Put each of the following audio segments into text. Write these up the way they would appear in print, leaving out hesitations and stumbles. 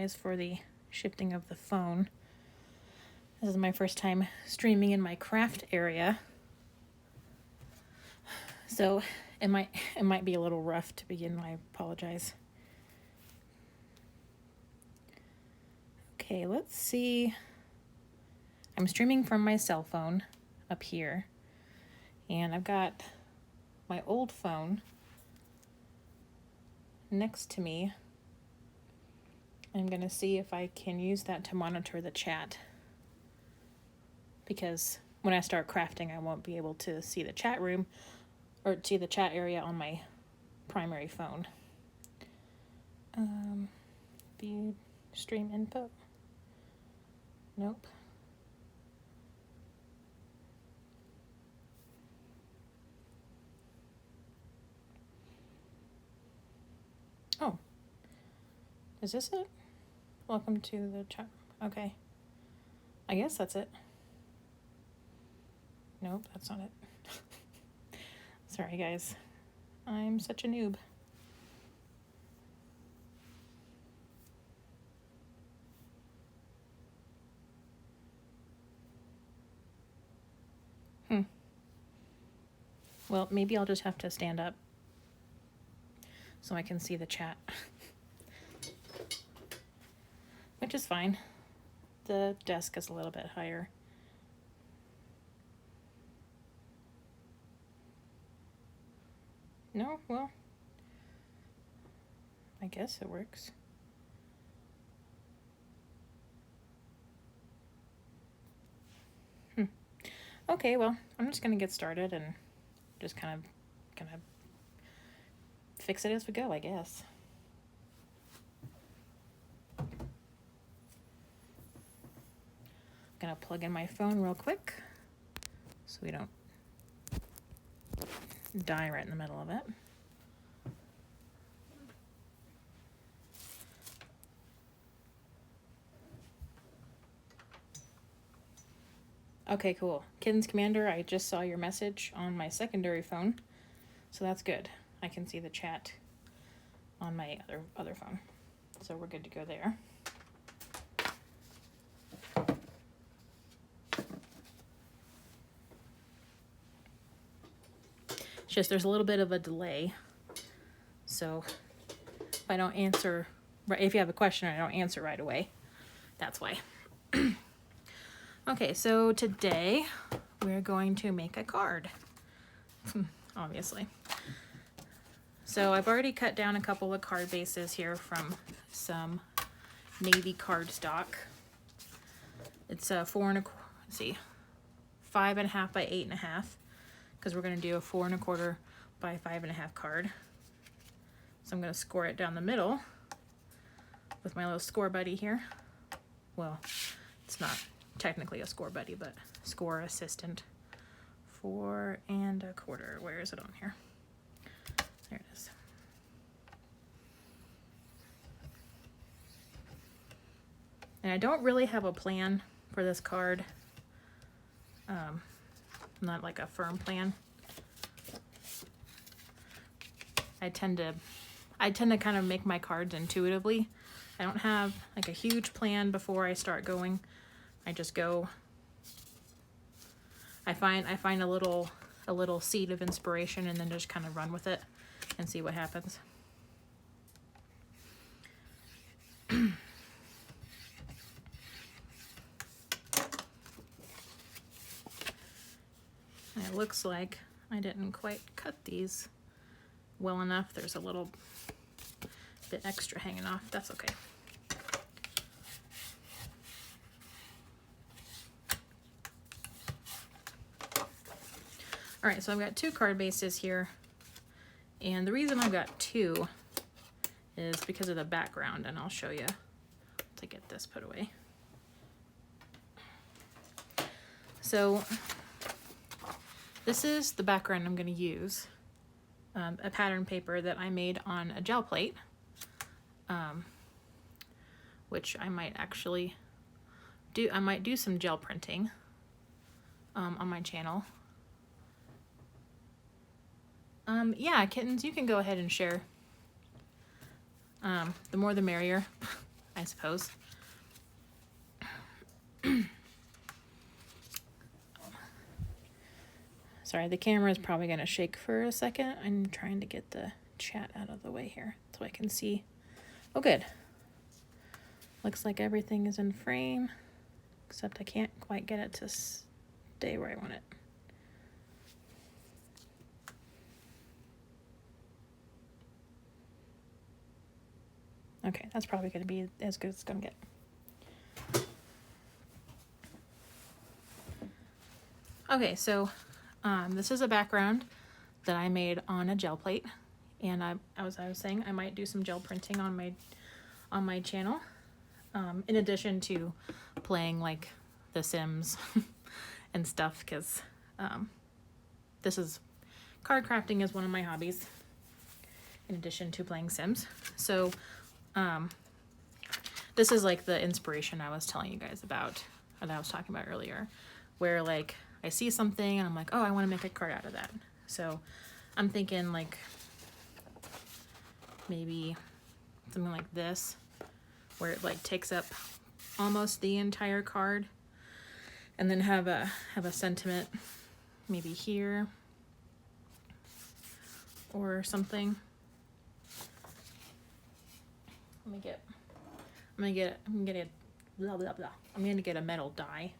apologize for the shifting of the phone. This is my first time streaming in my craft area, so it might be a little rough to begin. I apologize. Okay, let's see. I'm streaming from my cell phone up here, and I've got my old phone next to me. I'm gonna see if I can use that to monitor the chat, because when I start crafting, I won't be able to see the chat room or see the chat area on my primary phone. View stream info. Nope. Oh, is this it? Welcome to the chat. Okay. I guess that's it. Nope, that's not it. Sorry, guys. I'm such a noob. Well, maybe I'll just have to stand up so I can see the chat. Which is fine. The desk is a little bit higher. No? Well, I guess it works. Okay, well, I'm just gonna get started and just kind of fix it as we go, I guess. Gonna plug in my phone real quick so we don't die right in the middle of it. Okay, cool. Kittens Commander, I just saw your message on my secondary phone, so that's good. I can see the chat on my other phone, so we're good to go there. It's just there's a little bit of a delay, so if I don't answer, if you have a question and I don't answer right away, that's why. Okay, so today we're going to make a card, obviously. So I've already cut down a couple of card bases here from some navy cardstock. It's a 5.25 by 8.5, because we're going to do a 4.25 by 5.5 card. So I'm going to score it down the middle with my little score buddy here. Well, it's not technically a score buddy, but score assistant. 4.25. Where is it on here? There it is. And I don't really have a plan for this card. Not like a firm plan. I tend to kind of make my cards intuitively. I don't have like a huge plan before I start going. I just go. I find a little seed of inspiration and then just kind of run with it and see what happens. It looks like I didn't quite cut these well enough. There's a little bit extra hanging off. That's okay. All right, so I've got 2 card bases here, and the reason I've got 2 is because of the background, and I'll show you to get this put away. So this is the background I'm going to use, a pattern paper that I made on a gel plate, which I might actually do. I might do some gel printing on my channel. Yeah, kittens, you can go ahead and share. The more the merrier. I suppose. Sorry, the camera is probably going to shake for a second. I'm trying to get the chat out of the way here so I can see. Oh, good. Looks like everything is in frame, except I can't quite get it to stay where I want it. Okay, that's probably going to be as good as it's going to get. Okay, so this is a background that I made on a gel plate, and as I was saying, I might do some gel printing on my channel, in addition to playing like The Sims and stuff, because card crafting is one of my hobbies, in addition to playing Sims. So this is like the inspiration I was telling you guys about, that I was talking about earlier, where like I see something and I'm like, oh, I want to make a card out of that. So I'm thinking like maybe something like this, where it like takes up almost the entire card, and then have a sentiment maybe here or something. I'm gonna get a metal die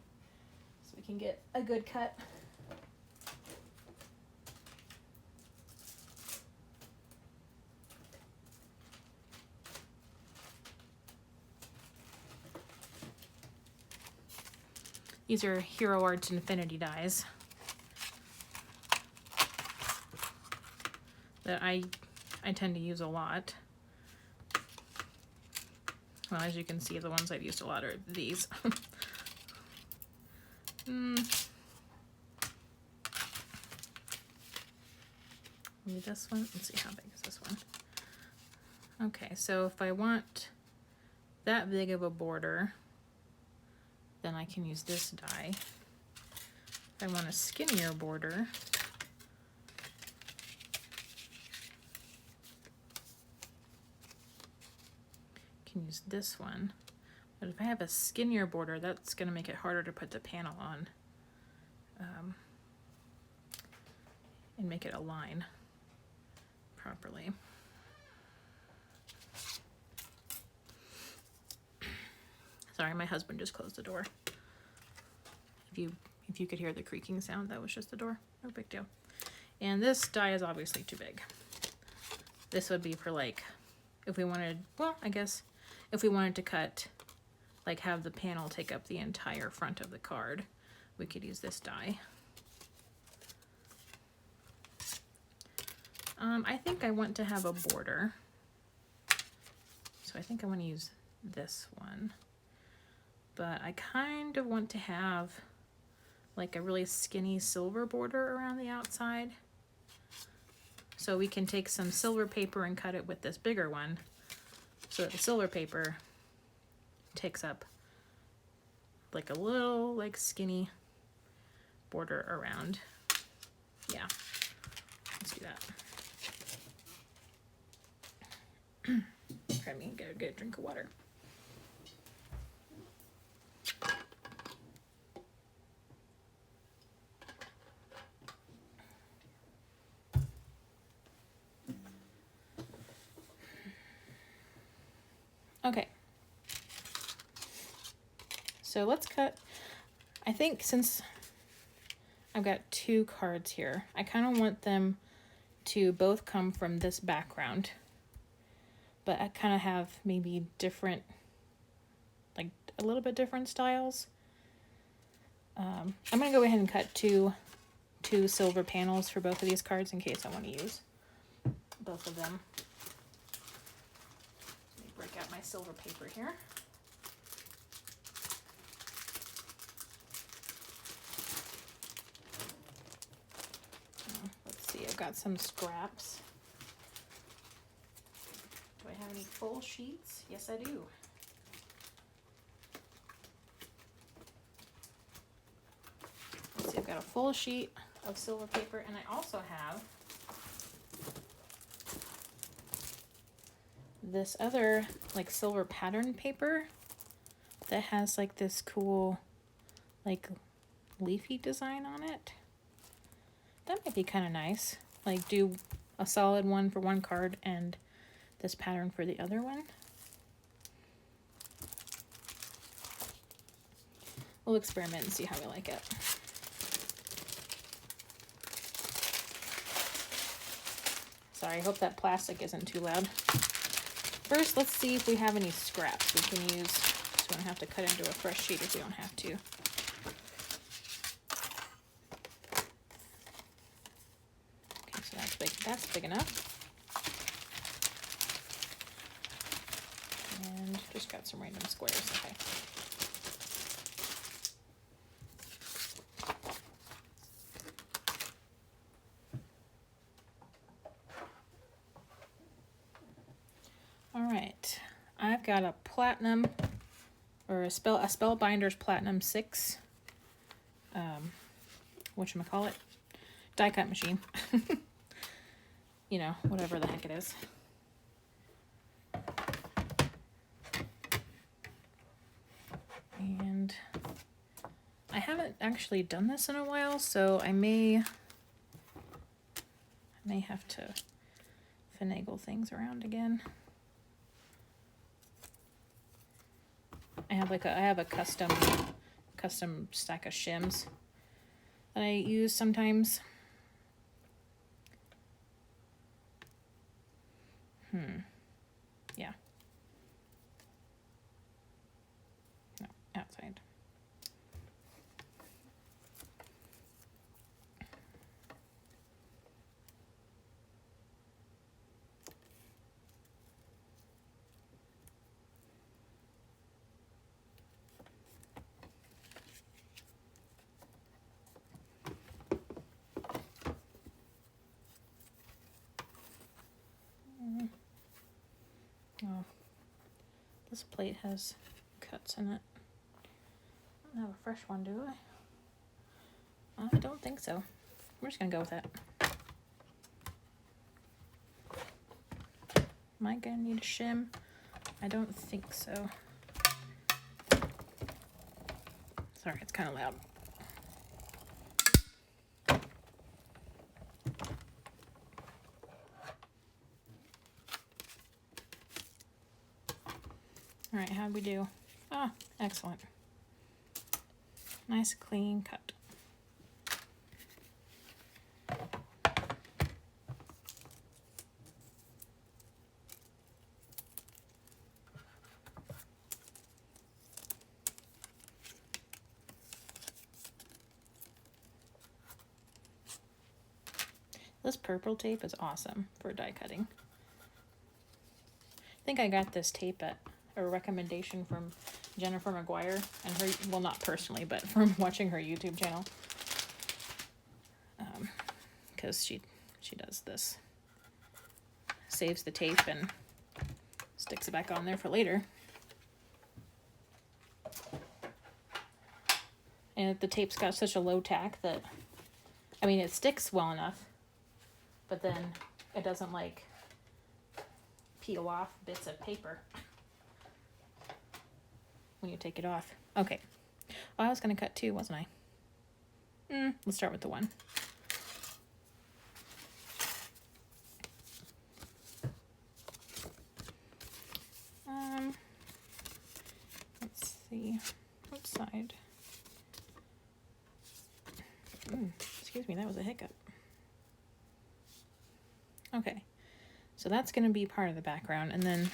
so we can get a good cut. These are Hero Arts Infinity dies that I tend to use a lot. Well, as you can see, the ones I've used a lot are these. Maybe this one. Let's see, how big is this one? Okay, so if I want that big of a border, then I can use this die. If I want a skinnier border, I can use this one. But if I have a skinnier border, that's going to make it harder to put the panel on and make it align properly. Sorry, my husband just closed the door. If you could hear the creaking sound, that was just the door. No big deal. And this die is obviously too big. This would be for like, if we wanted, well, I guess if we wanted to cut, like have the panel take up the entire front of the card, we could use this die. I think I want to have a border. So I think I want to use this one. But I kind of want to have like a really skinny silver border around the outside. So we can take some silver paper and cut it with this bigger one, so that the silver paper takes up like a little like skinny border around. Yeah, let's do that. Pardon me, get a drink of water. Okay, so let's cut. I think since I've got two cards here, I kind of want them to both come from this background, but I kind of have maybe different, like a little bit different styles. I'm gonna go ahead and cut two silver panels for both of these cards in case I want to use both of them. Break out my silver paper here. Let's see, I've got some scraps. Do I have any full sheets? Yes, I do. Let's see, I've got a full sheet of silver paper, and I also have this other like silver pattern paper that has like this cool like leafy design on it. That might be kind of nice. Like do a solid one for one card and this pattern for the other one. We'll experiment and see how we like it. Sorry, I hope that plastic isn't too loud. First, let's see if we have any scraps we can use so we don't have to cut into a fresh sheet if we don't have to. Okay, so that's big enough. And just got some random squares, okay. Alright, I've got a platinum, or a Spellbinder's Platinum 6, whatchamacallit, die cut machine. You know, whatever the heck it is. And I haven't actually done this in a while, so I may have to finagle things around again. I have a custom stack of shims that I use sometimes. Yeah. No, outside. Oh, this plate has cuts in it. I don't have a fresh one, do I? I don't think so. We're just gonna go with that. Am I gonna need a shim? I don't think so. Sorry, it's kind of loud. All right, how'd we do? Ah, excellent. Nice clean cut. This purple tape is awesome for die cutting. I think I got this tape at a recommendation from Jennifer McGuire and her, well, not personally, but from watching her YouTube channel. Because she does this. Saves the tape and sticks it back on there for later. And the tape's got such a low tack that, I mean, it sticks well enough, but then it doesn't like peel off bits of paper when you take it off. Okay. Well, I was going to cut two, wasn't I? Let's start with the one. Let's see. What side? Excuse me, that was a hiccup. Okay. So that's going to be part of the background, and then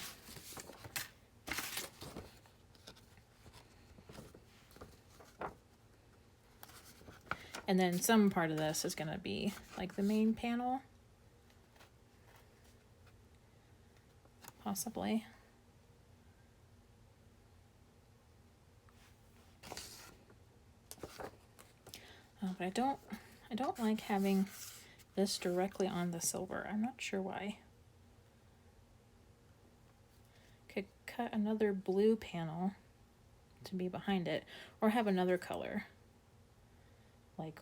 some part of this is going to be like the main panel. Possibly. But I don't like having this directly on the silver. I'm not sure why. Could cut another blue panel to be behind it, or have another color. Like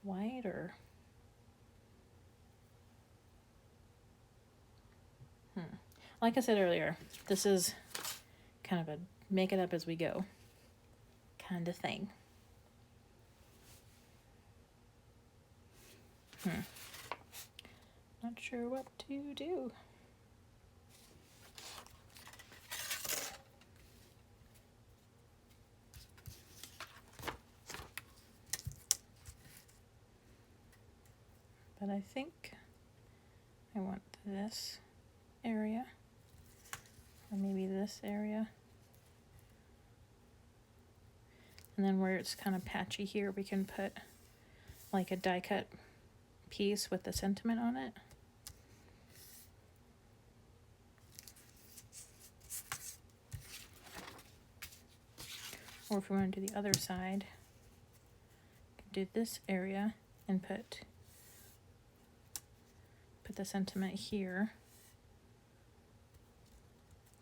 white or Like I said earlier, this is kind of a make it up as we go kind of thing. Not sure what to do. But I think I want this area, or maybe this area. And then where it's kind of patchy here, we can put like a die cut piece with the sentiment on it. Or if we want to do the other side, do this area and put the sentiment here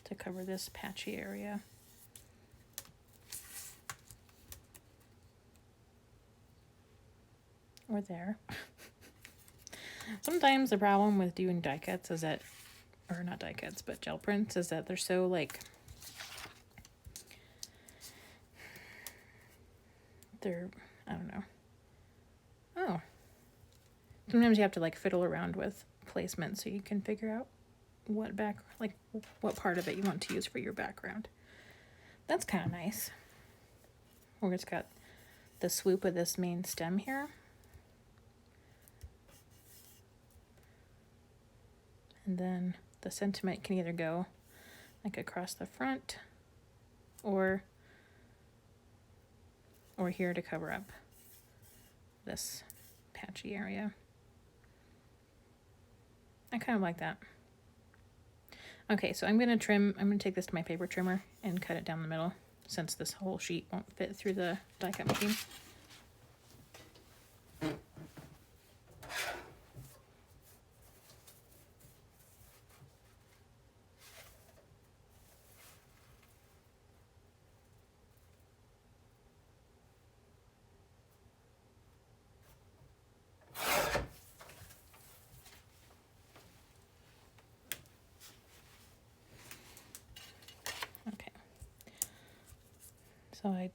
to cover this patchy area. Or there. Sometimes the problem with doing die cuts is that, or not die cuts, but gel prints, is that they're so like, I don't know. Oh. Sometimes you have to like fiddle around with placement so you can figure out what part of it you want to use for your background. That's kind of nice. Where it's got the swoop of this main stem here. And then the sentiment can either go like across the front or here to cover up this patchy area. I kind of like that. Okay, so I'm going to take this to my paper trimmer and cut it down the middle since this whole sheet won't fit through the die cut machine. So let's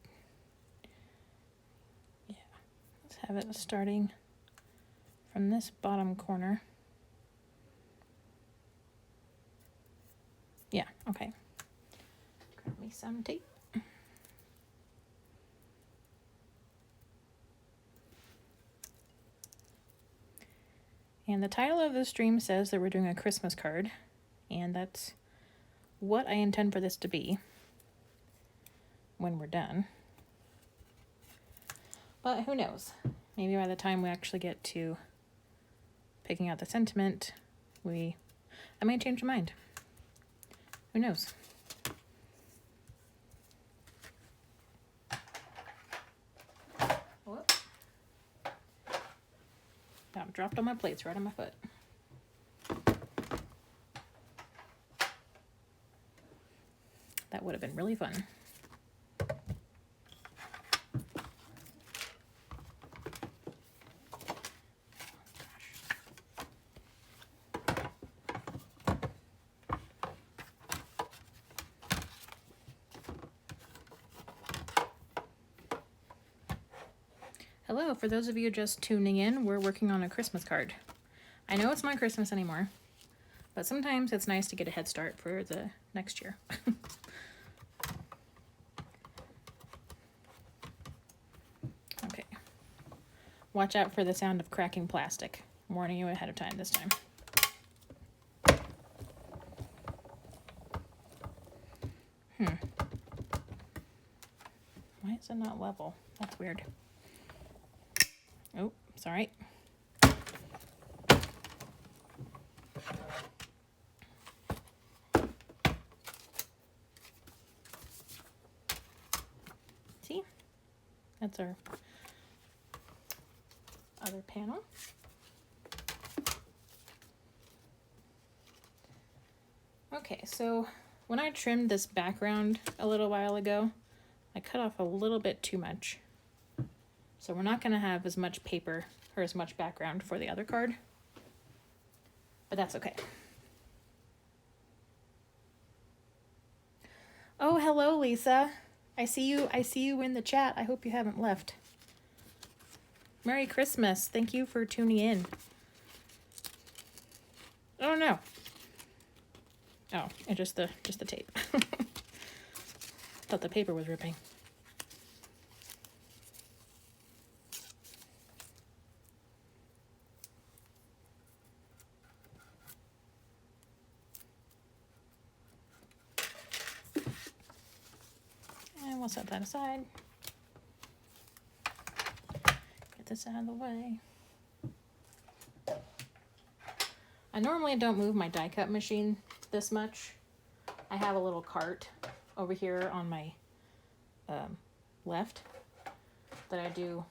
have it starting from this bottom corner. Yeah, okay. Grab me some tape. And the title of the stream says that we're doing a Christmas card, and that's what I intend for this to be when we're done. But who knows? Maybe by the time we actually get to picking out the sentiment, I might change my mind. Who knows? Whoop. I've dropped all my plates right on my foot. That would have been really fun. Hello, for those of you just tuning in, we're working on a Christmas card. I know it's not Christmas anymore, but sometimes it's nice to get a head start for the next year. Okay. Watch out for the sound of cracking plastic. I'm warning you ahead of time this time. Why is it not level? That's weird. Oh, sorry. See? That's our other panel. Okay, so when I trimmed this background a little while ago, I cut off a little bit too much. So we're not going to have as much paper or as much background for the other card, but that's okay. Oh, hello, Lisa. I see you in the chat. I hope you haven't left. Merry Christmas. Thank you for tuning in. Oh no. Oh, and just the tape. Thought the paper was ripping. And we'll set that aside. Get this out of the way. I normally don't move my die cut machine this much. I have a little cart over here on my left that I do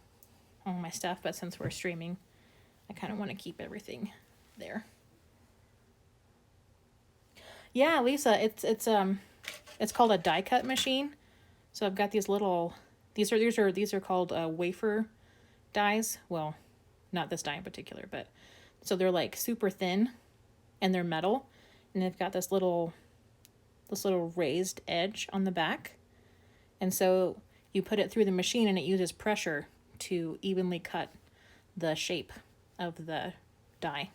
all my stuff, but since we're streaming, I kind of want to keep everything there. Yeah, Lisa, it's called a die cut machine. So I've got these little, these are called wafer dies. Well, not this die in particular, but so they're like super thin and they're metal, and they've got this little raised edge on the back. And so you put it through the machine and it uses pressure to evenly cut the shape of the die.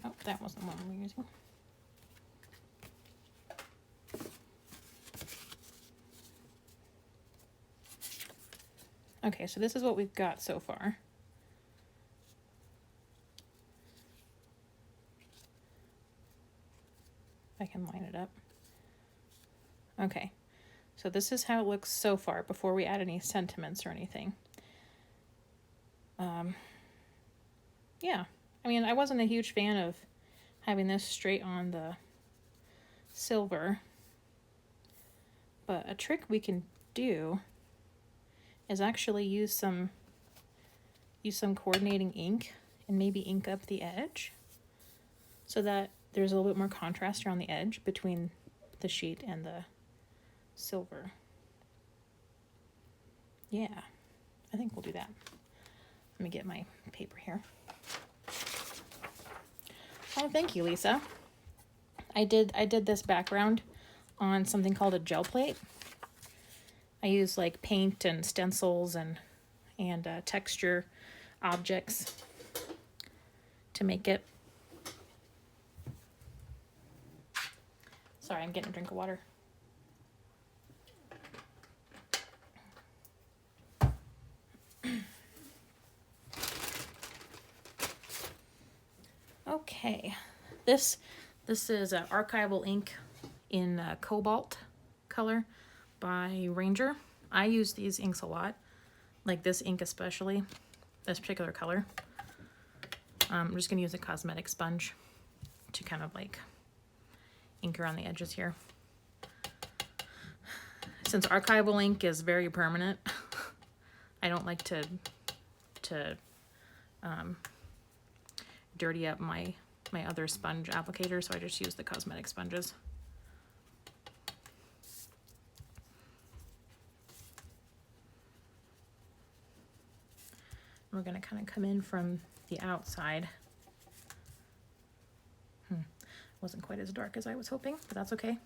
Oh, that wasn't what we were using. Okay, so this is what we've got so far. If I can line it up. Okay, so this is how it looks so far before we add any sentiments or anything. Yeah, I mean, I wasn't a huge fan of having this straight on the silver, but a trick we can do is actually use some coordinating ink and maybe ink up the edge so that there's a little bit more contrast around the edge between the sheet and the silver. Yeah, I think we'll do that. Let me get my paper here. Oh, thank you, Lisa. I did this background on something called a gel plate. I use like paint and stencils and texture objects to make it. Sorry, I'm getting a drink of water. Okay, this is archival ink in cobalt color by Ranger. I use these inks a lot, like this ink especially, this particular color. I'm just going to use a cosmetic sponge to kind of like ink around the edges here. Since archival ink is very permanent, I don't like to dirty up my other sponge applicator, so I just use the cosmetic sponges. We're going to kind of come in from the outside. Wasn't quite as dark as I was hoping, but that's okay.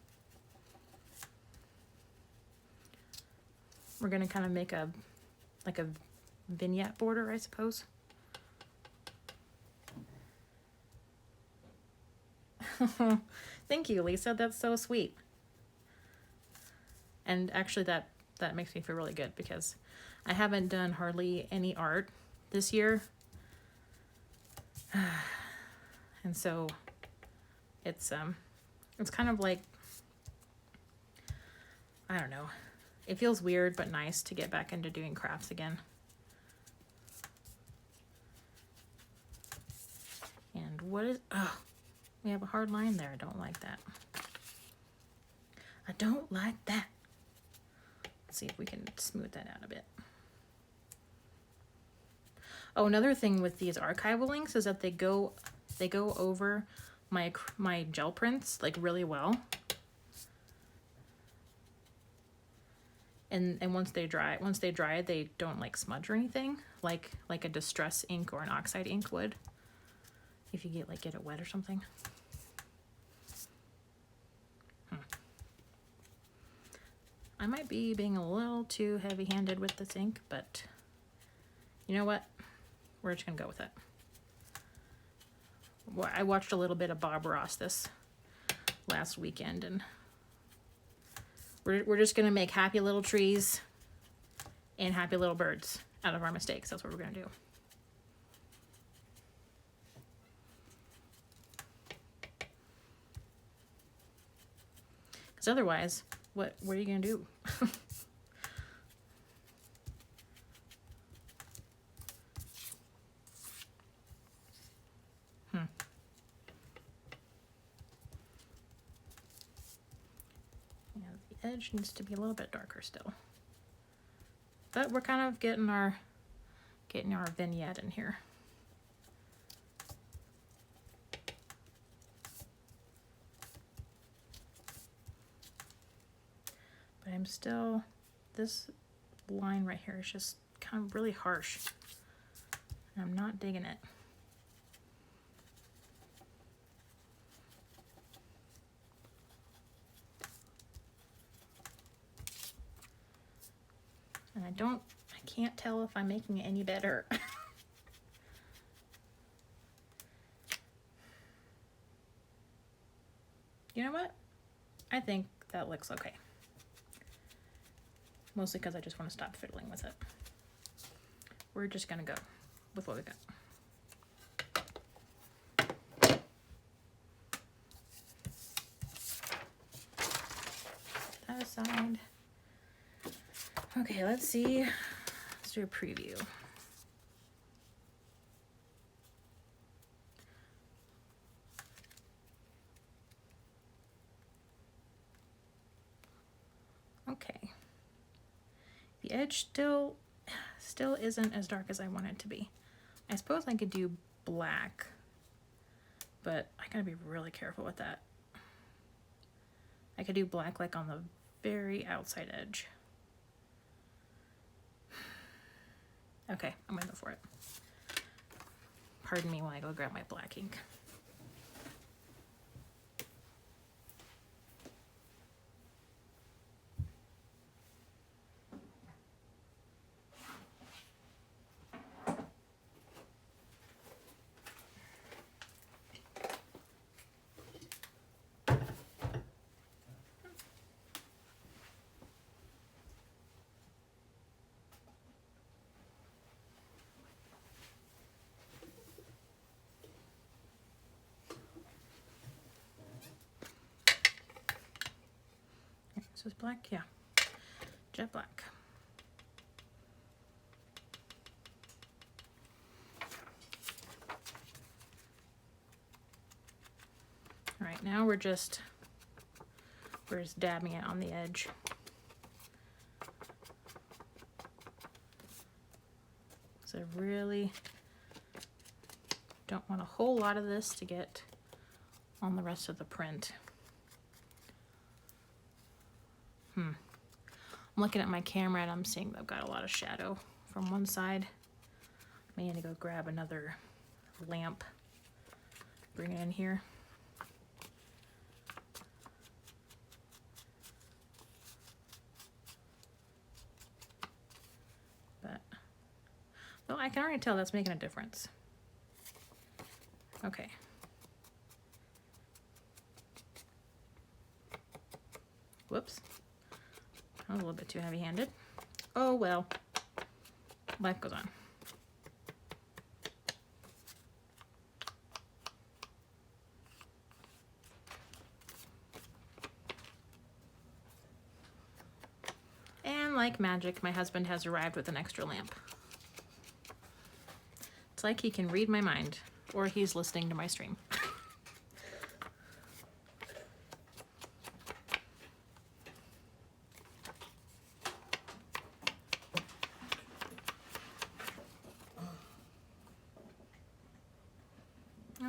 We're going to kind of make a vignette border, I suppose. Thank you, Lisa. That's so sweet. And actually that makes me feel really good because I haven't done hardly any art this year. And so it's kind of like, I don't know. It feels weird but nice to get back into doing crafts again. And what is, oh, we have a hard line there. I don't like that. I don't like that. Let's see if we can smooth that out a bit. Oh, another thing with these archival inks is that they go over my gel prints like really well. And once they dry, they don't like smudge or anything like a distress ink or an oxide ink would. if you get it wet or something. I might be being a little too heavy-handed with this ink, but you know what? We're just gonna go with it. Well, I watched a little bit of Bob Ross this last weekend, and we're just gonna make happy little trees and happy little birds out of our mistakes. That's what we're gonna do. Because otherwise, what are you gonna do? Yeah, the edge needs to be a little bit darker still. But we're kind of getting our vignette in here. But I'm still, this line right here is just kind of really harsh. And I'm not digging it. And I can't tell if I'm making it any better. You know what? I think that looks okay. Mostly because I just want to stop fiddling with it. We're just gonna go with what we got. That aside. Okay, let's see. Let's do a preview. Okay. The edge still isn't as dark as I want it to be. I suppose I could do black, but I gotta be really careful with that. I could do black like on the very outside edge. Okay, I'm gonna go for it. Pardon me while I go grab my black ink. This is black, yeah. Jet black. All right, now we're just dabbing it on the edge. So I really don't want a whole lot of this to get on the rest of the print. I'm looking at my camera and I'm seeing I've got a lot of shadow from one side. I may need to go grab another lamp, bring it in here. But, well, I can already tell that's making a difference. Okay. Whoops. I was a little bit too heavy-handed. Oh well, life goes on. And like magic, my husband has arrived with an extra lamp. It's like he can read my mind, or he's listening to my stream.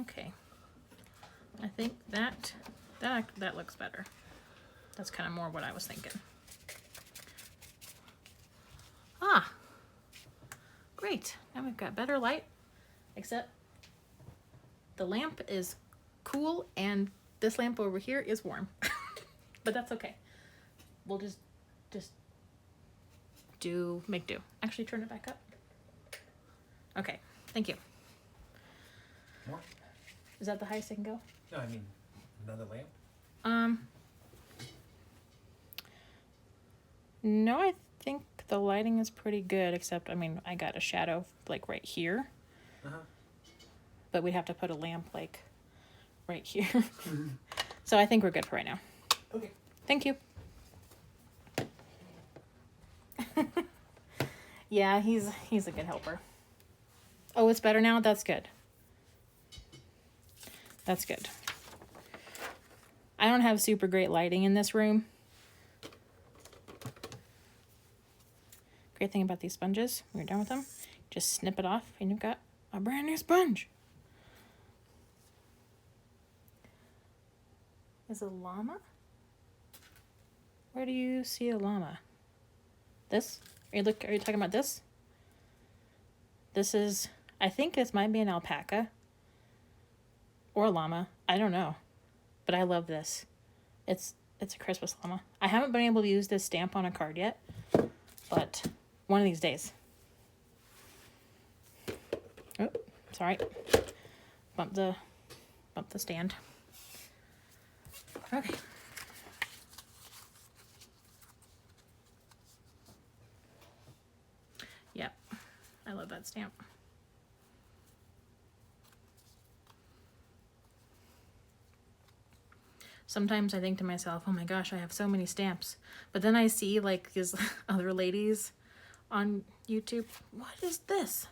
Okay, I think that looks better. That's kind of more what I was thinking. Ah, great. Now we've got better light, except The lamp is cool and this lamp over here is warm. But that's okay. We'll just make do. Actually, turn it back up. Okay, thank you. More? Is that the highest I can go? No, I mean another lamp. No, I think the lighting is pretty good, except, I mean, I got a shadow, like, right here. Uh-huh. But we'd have to put a lamp, like, right here. So I think we're good for right now. Okay. Thank you. Yeah, he's a good helper. Oh, it's better now? That's good. That's good. I don't have super great lighting in this room. Great thing about these sponges, when you're done with them, just snip it off and you've got a brand new sponge. Is a llama? Where do you see a llama? This? Are you talking about this? This is, I think this might be an alpaca or a llama. I don't know, but I love this. It's a Christmas llama. I haven't been able to use this stamp on a card yet, but one of these days. Oh, sorry. Bump the stand. Okay. Yep. I love that stamp. Sometimes I think to myself, oh my gosh, I have so many stamps. But then I see like these other ladies on YouTube. What is this?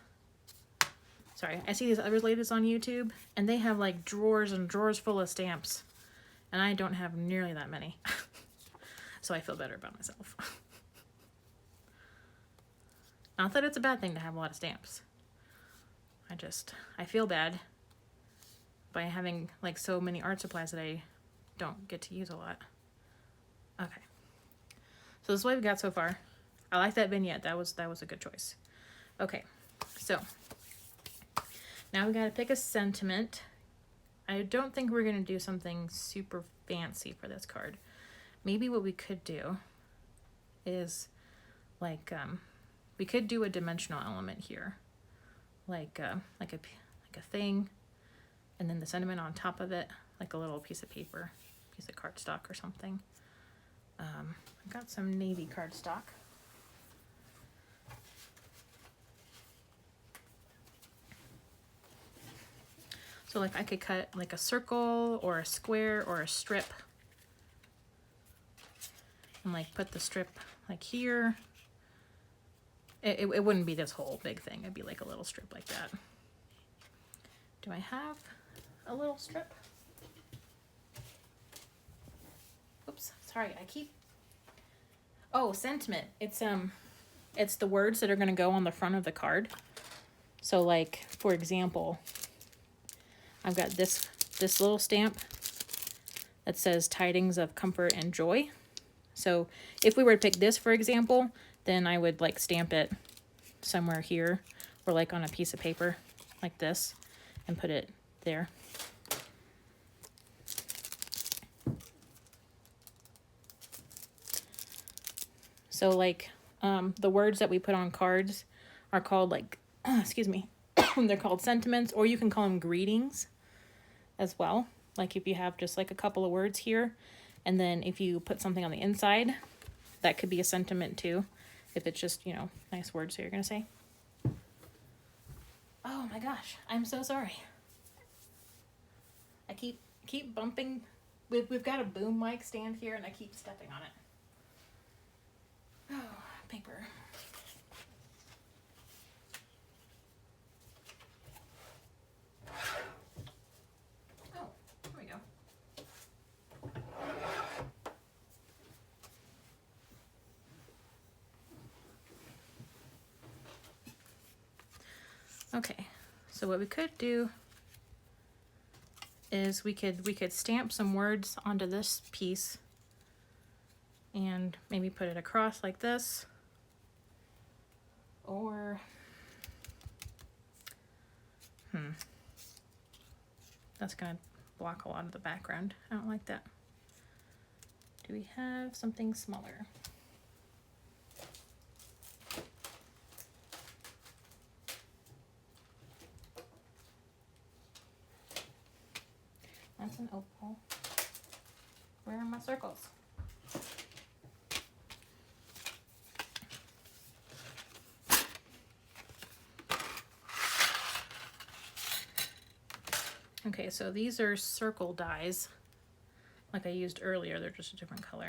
Sorry, I see these other ladies on YouTube and they have like drawers and drawers full of stamps. And I don't have nearly that many. So I feel better about myself. Not that it's a bad thing to have a lot of stamps. I feel bad by having like so many art supplies that I don't get to use a lot. Okay. So this is what we've got so far. I like that vignette. That was a good choice. Okay. So now we got to pick a sentiment. I don't think we're going to do something super fancy for this card. Maybe what we could do is like we could do a dimensional element here. Like a thing, and then the sentiment on top of it, like a little piece of paper, piece of cardstock or something. I've got some navy cardstock. So like I could cut like a circle or a square or a strip and like put the strip like here. It wouldn't be this whole big thing. It'd be like a little strip like that. Do I have a little strip? Oops, sorry, oh, sentiment. It's the words that are gonna go on the front of the card. So like, for example, I've got this little stamp that says tidings of comfort and joy. So if we were to pick this, for example, then I would like stamp it somewhere here or like on a piece of paper like this and put it there. So like the words that we put on cards are called like, excuse me, they're called sentiments, or you can call them greetings as well. Like if you have just like a couple of words here, and then if you put something on the inside, that could be a sentiment too. If it's just, you know, nice words that you're going to say. Oh my gosh, I'm so sorry. I keep bumping. We've got a boom mic stand here and I keep stepping on it. Oh, paper. Oh, there we go. Okay, so what we could do is we could stamp some words onto this piece and maybe put it across like this, or That's gonna block a lot of the background. I don't like that. Do we have something smaller? That's an opal. Where are my circles? Okay, so these are circle dies, like I used earlier. They're just a different color.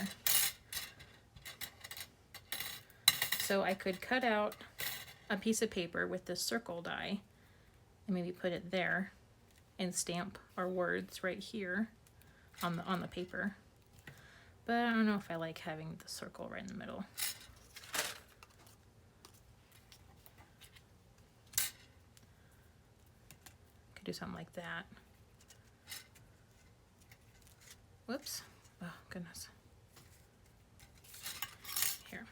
So I could cut out a piece of paper with this circle die and maybe put it there and stamp our words right here on the paper. But I don't know if I like having the circle right in the middle. Could do something like that. Whoops. Oh, goodness. Here.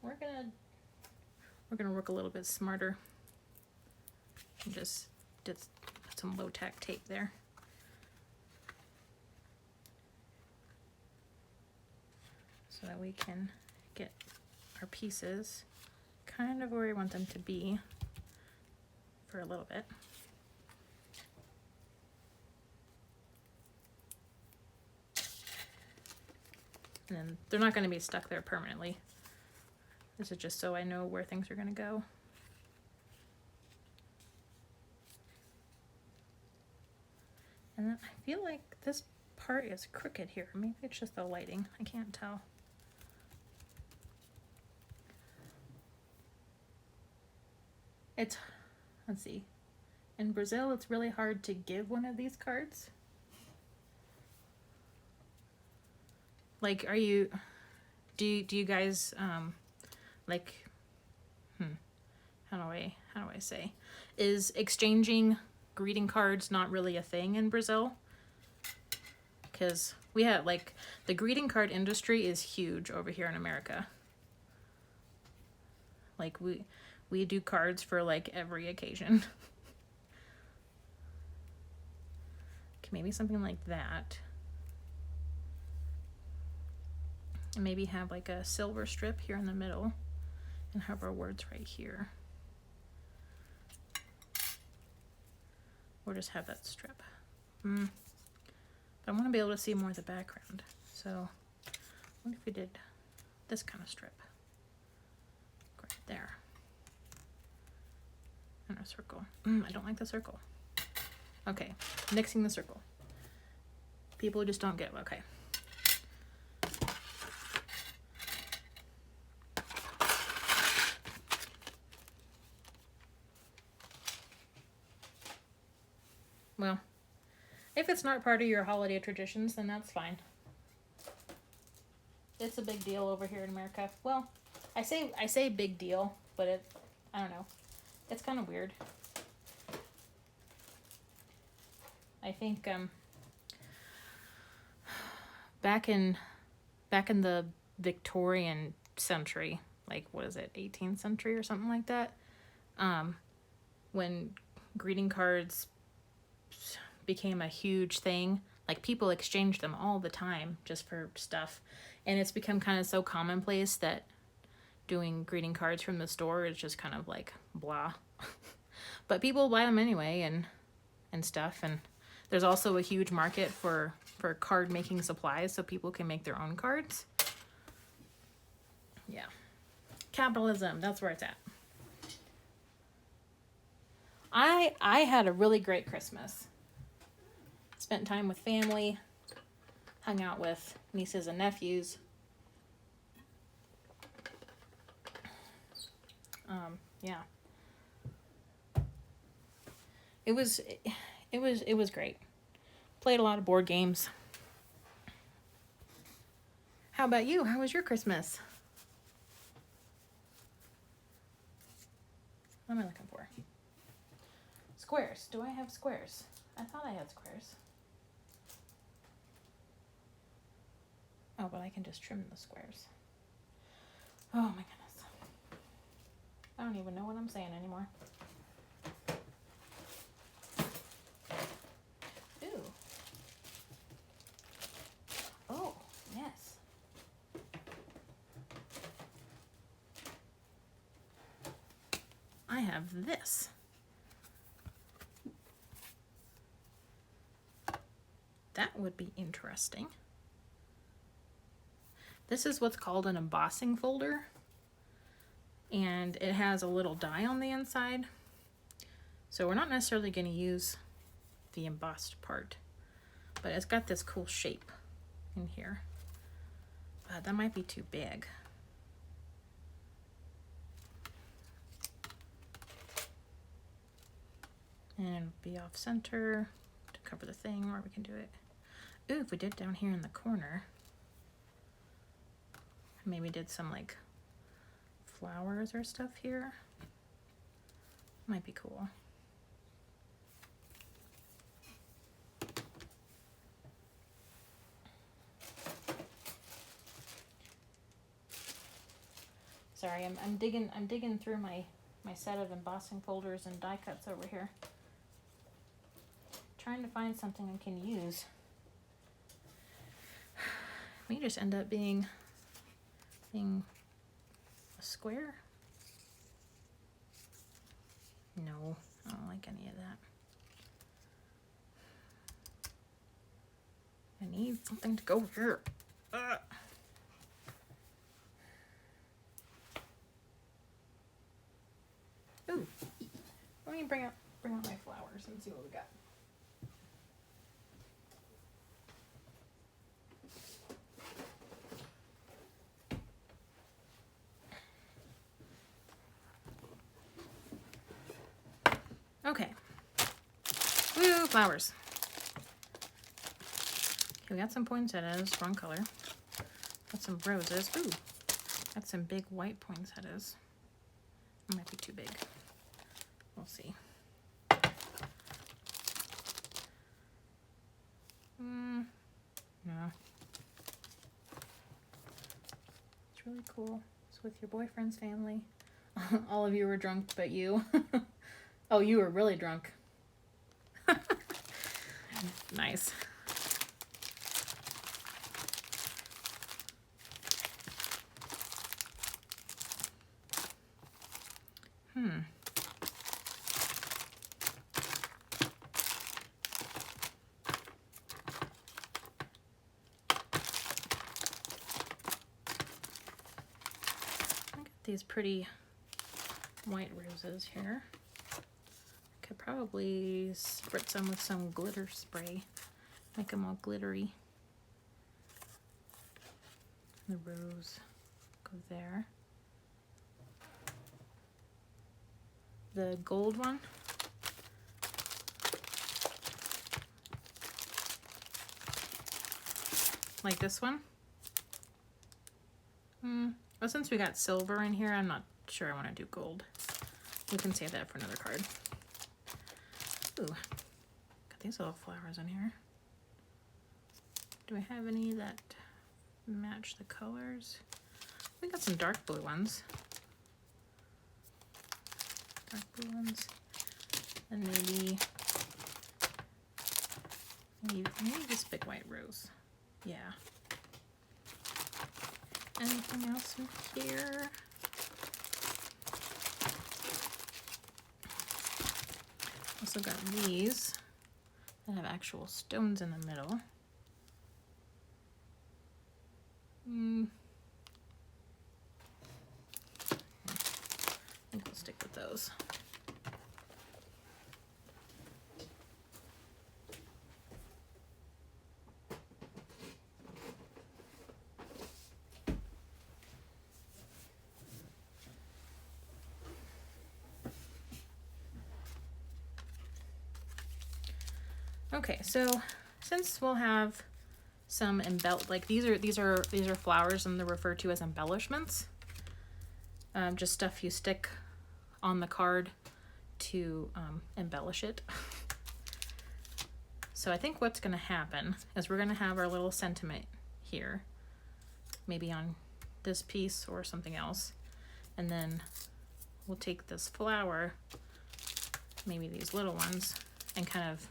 We're gonna work a little bit smarter. And just put some low-tack tape there. So that we can get our pieces kind of where we want them to be for a little bit. And then they're not going to be stuck there permanently. This is just so I know where things are going to go. And then I feel like this part is crooked here. Maybe it's just the lighting. I can't tell. Let's see. In Brazil, it's really hard to give one of these cards. Like, do you guys, like, how do I say? Is exchanging greeting cards not really a thing in Brazil? Because we have, like, the greeting card industry is huge over here in America. Like, we do cards for, like, every occasion. Okay, maybe something like that. And maybe have, like, a silver strip here in the middle. And have our words right here. Or just have that strip. But I want to be able to see more of the background. So, what if we did this kind of strip? Right there. And a circle. I don't like the circle. Okay, nixing the circle. People just don't get, okay. Well, if it's not part of your holiday traditions, then that's fine. It's a big deal over here in America. Well, I say big deal, but I don't know. It's kind of weird. I think back in the Victorian century, like what is it, 18th century or something like that, when greeting cards became a huge thing, like people exchanged them all the time just for stuff, and it's become kind of so commonplace that doing greeting cards from the store is just kind of like blah. But people buy them anyway and stuff, and there's also a huge market for card making supplies, so people can make their own cards. Yeah, capitalism, that's where it's at. I had a really great Christmas. Spent time with family, hung out with nieces and nephews. Yeah. It was great. Played a lot of board games. How about you? How was your Christmas? What am I looking for? Squares. Do I have squares? I thought I had squares. Oh, but I can just trim the squares. Oh my goodness. I don't even know what I'm saying anymore. I have this. That would be interesting. This is what's called an embossing folder, and it has a little die on the inside. So we're not necessarily going to use the embossed part, but it's got this cool shape in here. That might be too big. And be off center to cover the thing, or we can do it. Ooh, if we did down here in the corner, maybe did some like flowers or stuff here, might be cool. Sorry, I'm digging through my set of embossing folders and die cuts over here, trying to find something I can use. May just end up being a square. No, I don't like any of that. I need something to go here. Ooh, let me bring out my flowers and see what we got. Okay. Woo, flowers. Okay, we got some poinsettias, wrong color. Got some roses. Ooh, got some big white poinsettias. It might be too big. We'll see. No. It's really cool. It's with your boyfriend's family. All of you were drunk but you. Oh, you were really drunk. Nice. These pretty white roses here. Could probably spritz them with some glitter spray, make them all glittery. The rose go there. The gold one, like this one. Well, since we got silver in here, I'm not sure I want to do gold. We can save that for another card. Ooh, got these little flowers in here. Do I have any that match the colors? We got some dark blue ones. Dark blue ones. And maybe this big white rose. Yeah. Anything else in here? Also got these that have actual stones in the middle. I think we'll stick with those. Okay, so since we'll have some like these are flowers and they're referred to as embellishments. Just stuff you stick on the card to embellish it. So I think what's going to happen is we're going to have our little sentiment here, maybe on this piece or something else, and then we'll take this flower, maybe these little ones, and kind of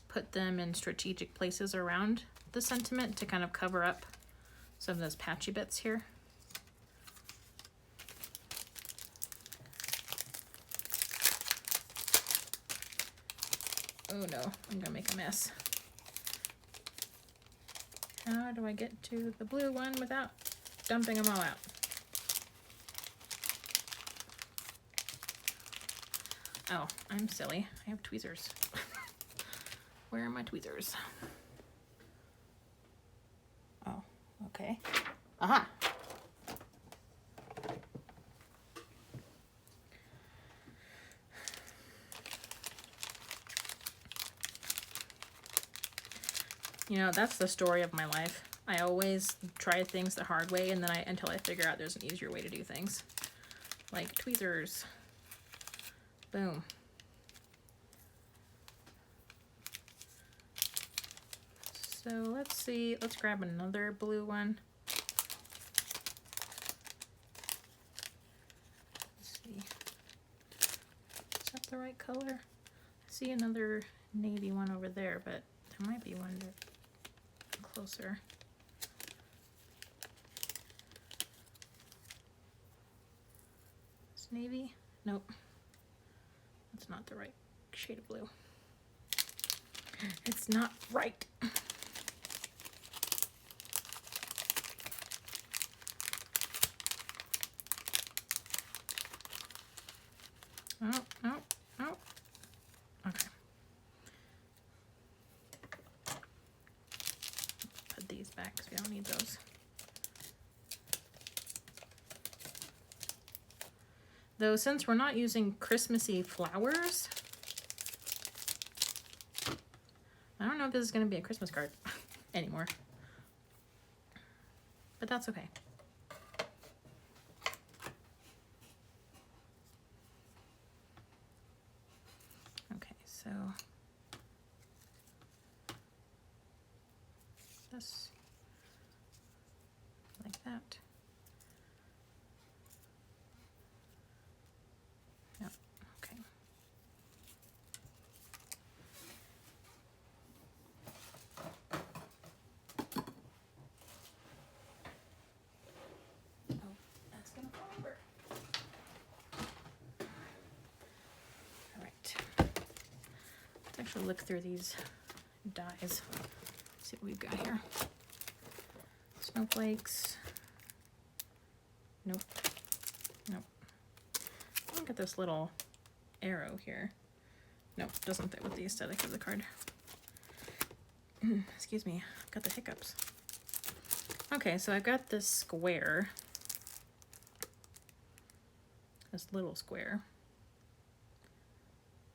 put them in strategic places around the sentiment to kind of cover up some of those patchy bits here. Oh no, I'm gonna make a mess. How do I get to the blue one without dumping them all out? Oh, I'm silly. I have tweezers. Where are my tweezers? Oh, okay. Aha! You know, that's the story of my life. I always try things the hard way, and then until I figure out there's an easier way to do things. Like tweezers. Boom. So let's see, let's grab another blue one. Let's see. Is that the right color? I see another navy one over there, but there might be one closer. It's navy? Nope. That's not the right shade of blue. It's not right. Oh, oh, oh. Okay. Put these back because we don't need those. Though since we're not using Christmassy flowers, I don't know if this is going to be a Christmas card anymore. But that's okay. Okay, so this like that. Yep, okay. Oh, that's gonna fall over. All right. Let's actually look through these dies. See what we've got here. Snowflakes. Nope. Nope. Look at this little arrow here. Nope, doesn't fit with the aesthetic of the card. Excuse me, I've got the hiccups. Okay, so I've got this square. This little square.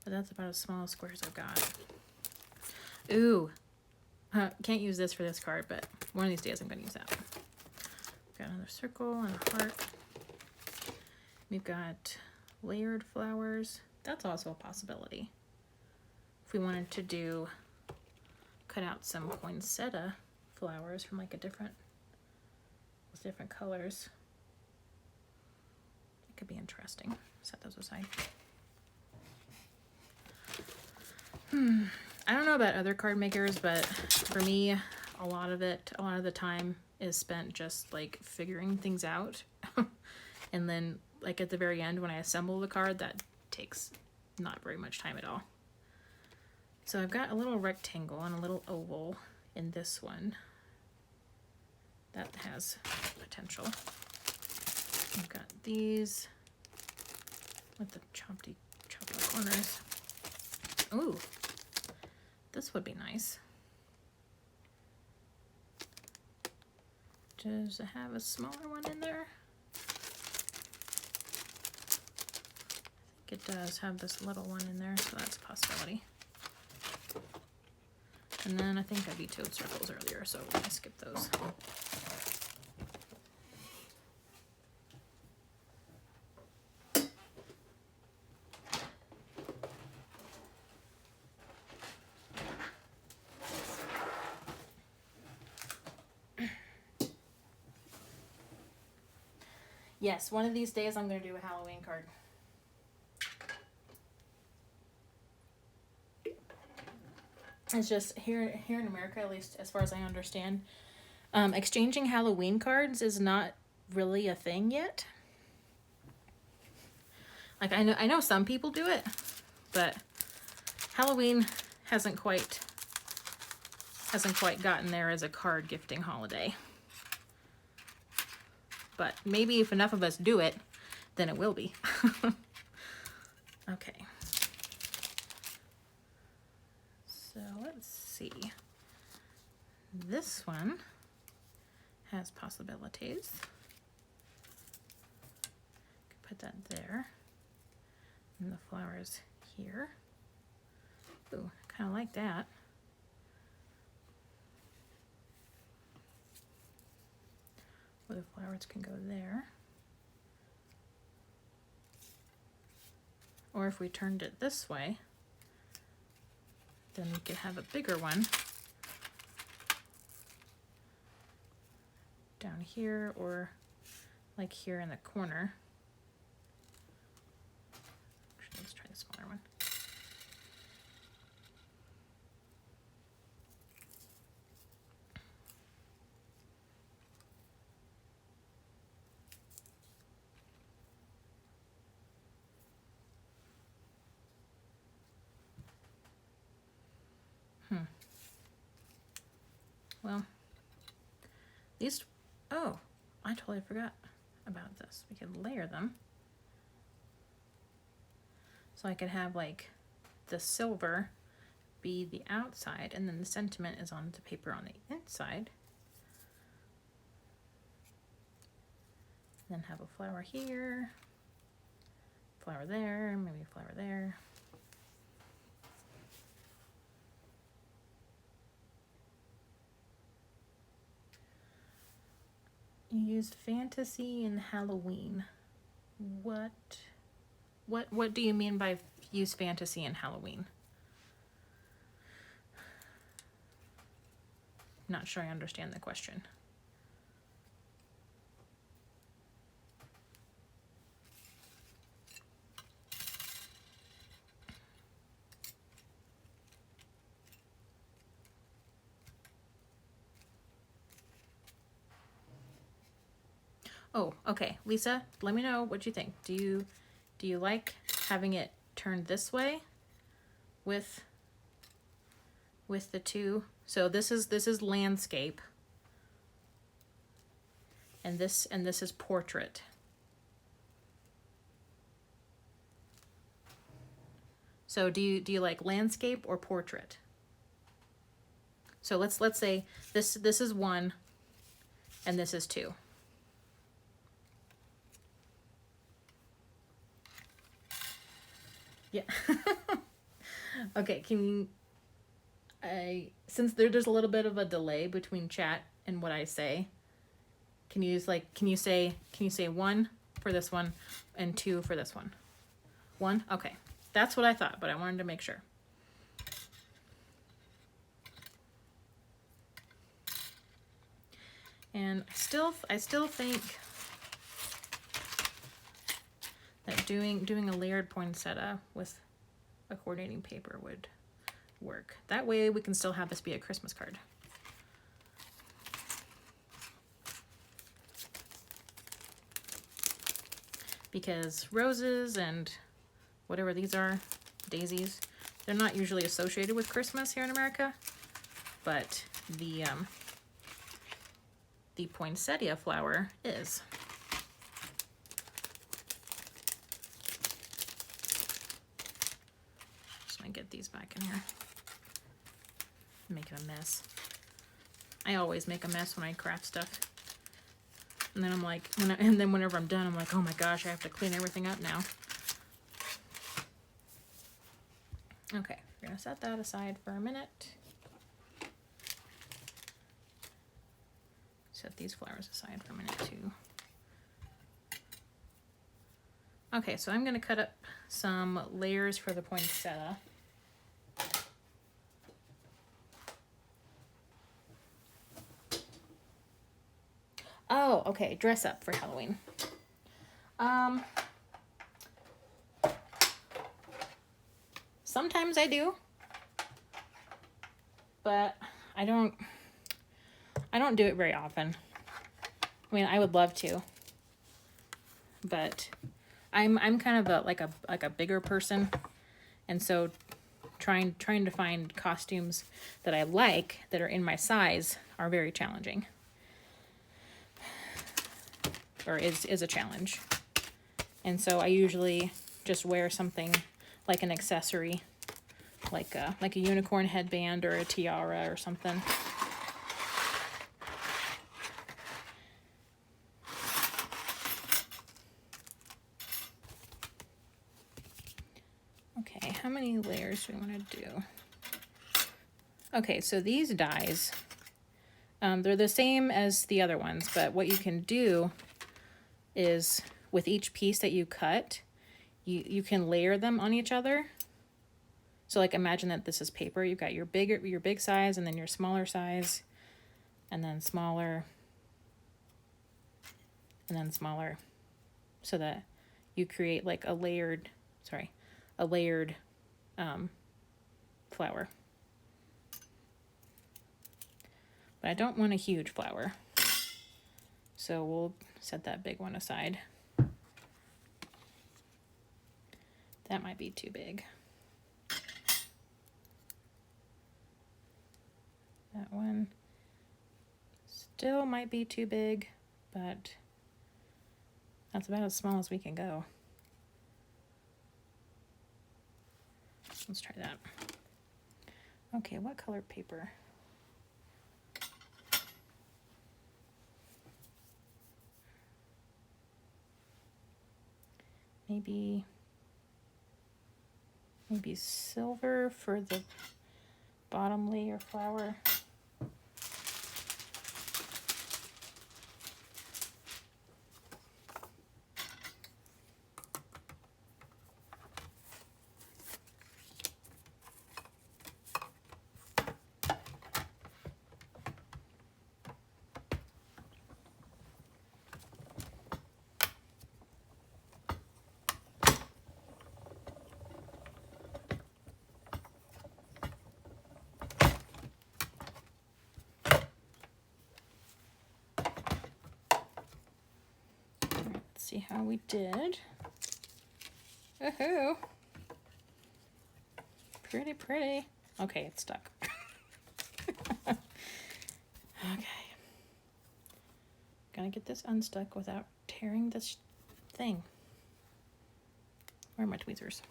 But that's about as small a square as I've got. Ooh. Can't use this for this card, but one of these days I'm going to use that. Got another circle and a heart. We've got layered flowers. That's also a possibility. If we wanted to cut out some poinsettia flowers from like with different colors. It could be interesting. Set those aside. I don't know about other card makers, but for me, a lot of the time is spent just like figuring things out. And then like at the very end when I assemble the card, that takes not very much time at all. So I've got a little rectangle and a little oval in this one. That has potential. I've got these with the chopped corners. Ooh. This would be nice. Does it have a smaller one in there? I think it does have this little one in there, so that's a possibility. And then I think I vetoed circles earlier, so I skipped those. Yes, one of these days I'm going to do a Halloween card. It's just here in America, at least as far as I understand, exchanging Halloween cards is not really a thing yet. Like I know some people do it, but Halloween hasn't quite gotten there as a card gifting holiday. But maybe if enough of us do it, then it will be. Okay. So let's see. This one has possibilities. Put that there. And the flowers here. Ooh, kind of like that. Or the flowers can go there. Or if we turned it this way, then we could have a bigger one down here, or like here in the corner. Actually, let's try the smaller one. Well, these, oh, I totally forgot about this. We could layer them. So I could have like the silver be the outside, and then the sentiment is on the paper on the inside. Then have a flower here, flower there, maybe a flower there. You used fantasy and Halloween. What do you mean by use fantasy and Halloween? Not sure I understand the question. Oh, okay. Lisa, let me know what you think. Do you like having it turned this way with the two? So this is landscape. And this is portrait. So do you like landscape or portrait? So let's say this is 1 and this is 2. Yeah. Okay, since there's a little bit of a delay between chat and what I say, can you say 1 for this one and 2 for this one? 1? Okay. That's what I thought, but I wanted to make sure. And I still think that doing a layered poinsettia with a coordinating paper would work. That way we can still have this be a Christmas card. Because roses and whatever these are, daisies, they're not usually associated with Christmas here in America, but the poinsettia flower is. Get these back in here. Making a mess. I always make a mess when I craft stuff. And then I'm like, whenever I'm done, I'm like, oh my gosh, I have to clean everything up now. Okay, we're gonna set that aside for a minute. Set these flowers aside for a minute too. Okay, so I'm gonna cut up some layers for the poinsettia. Oh, okay, dress up for Halloween. Sometimes I do, but I don't do it very often. I mean, I would love to, but I'm kind of like a bigger person, and so trying to find costumes that I like that are in my size are very challenging. Or is a challenge. And so I usually just wear something like an accessory, like a unicorn headband or a tiara or something. Okay, how many layers do we want to do? Okay, so these dies, they're the same as the other ones, but what you can do is with each piece that you cut, you can layer them on each other. So like imagine that this is paper. You've got your big size and then your smaller size and then smaller and then smaller, so that you create like a layered flower. But I don't want a huge flower, so we'll set that big one aside. That might be too big. That one still might be too big, but that's about as small as we can go. Let's try that. Okay, what color paper? Maybe silver for the bottom layer flower. See how we did. Woohoo! Pretty, pretty. Okay, it's stuck. Okay. Gotta get this unstuck without tearing this thing. Where are my tweezers?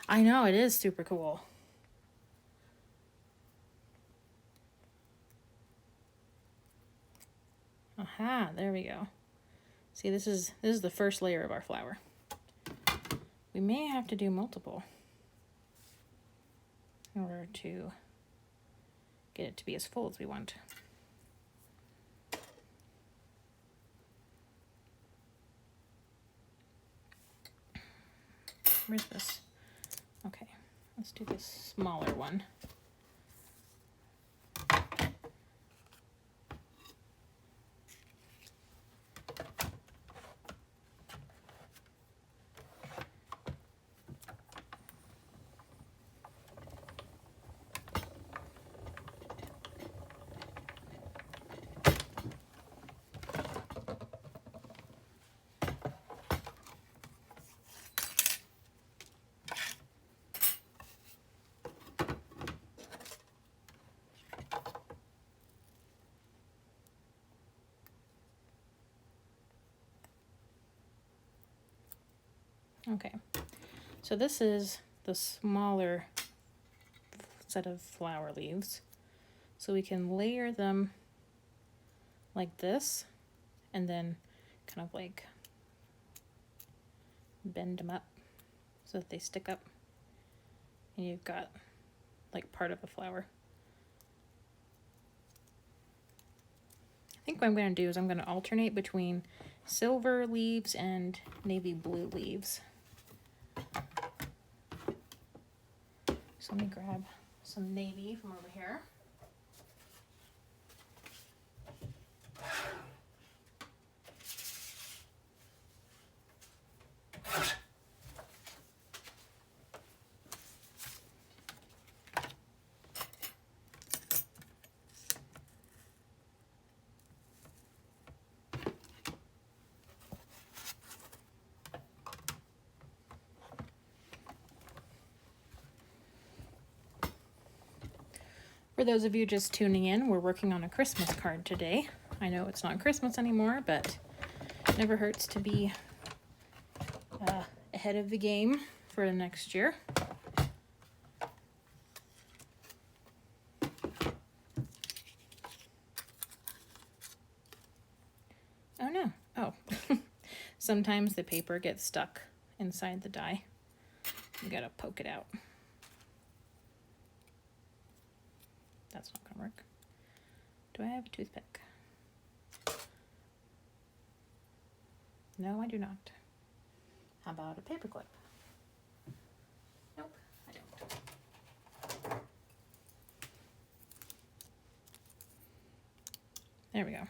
I know, it is super cool. Aha, there we go. See, this is the first layer of our flower. We may have to do multiple in order to get it to be as full as we want. Where's this? Okay, let's do this smaller one. Okay, so this is the smaller set of flower leaves. So we can layer them like this and then kind of like bend them up so that they stick up. And you've got like part of a flower. I think what I'm going to do is I'm going to alternate between silver leaves and navy blue leaves. So let me grab some navy from over here. For those of you just tuning in, we're working on a Christmas card today. I know it's not Christmas anymore, but it never hurts to be ahead of the game for the next year. Oh no. Oh. Sometimes the paper gets stuck inside the die. You gotta poke it out. That's not gonna work. Do I have a toothpick? No, I do not. How about a paper clip? Nope, I don't. There we go.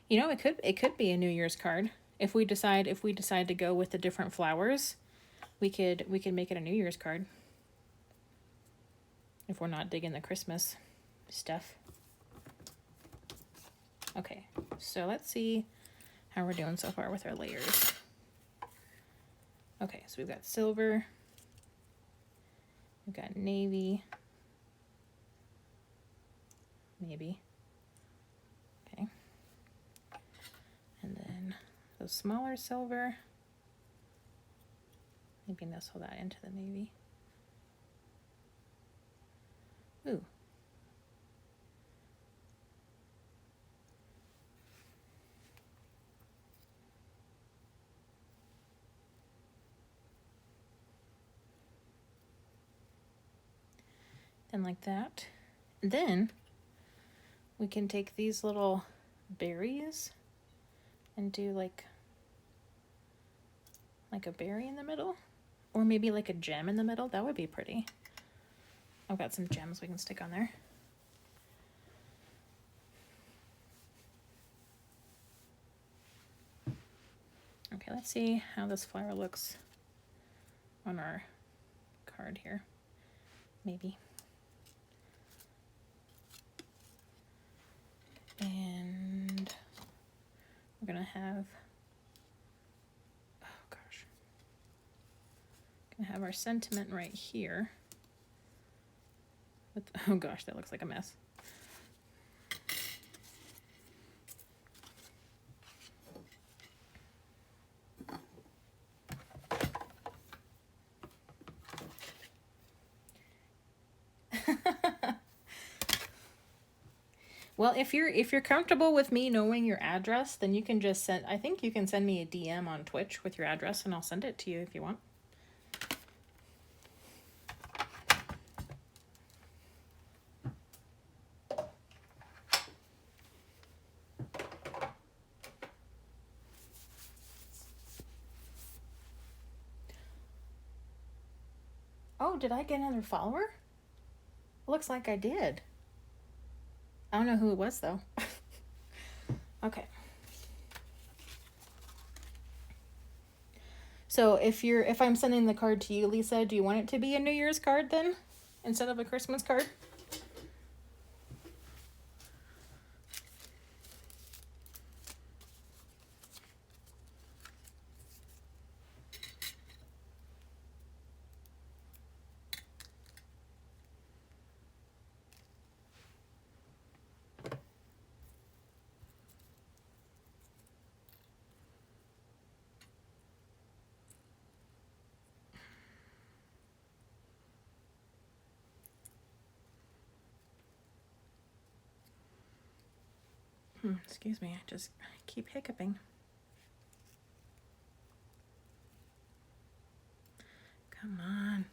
You know, it could be a New Year's card. If we decide to go with the different flowers, we could make it a New Year's card. If we're not digging the Christmas stuff. Okay, so let's see how we're doing so far with our layers. Okay, so we've got silver, we've got navy, maybe. Okay. And then the smaller silver, maybe nestle that into the navy. Ooh. And like that. And then we can take these little berries and do like a berry in the middle, or maybe like a gem in the middle. That would be pretty. I've got some gems we can stick on there. Okay, let's see how this flower looks on our card here. Maybe. And we're gonna have, oh gosh, gonna have our sentiment right here. With, oh gosh, that looks like a mess. Well, if you're comfortable with me knowing your address, then you can just send, I think you can send me a DM on Twitch with your address and I'll send it to you if you want. Oh, did I get another follower? Looks like I did. I don't know who it was though. Okay. So if I'm sending the card to you, Lisa, do you want it to be a New Year's card then instead of a Christmas card? Excuse me, I just keep hiccuping. Come on.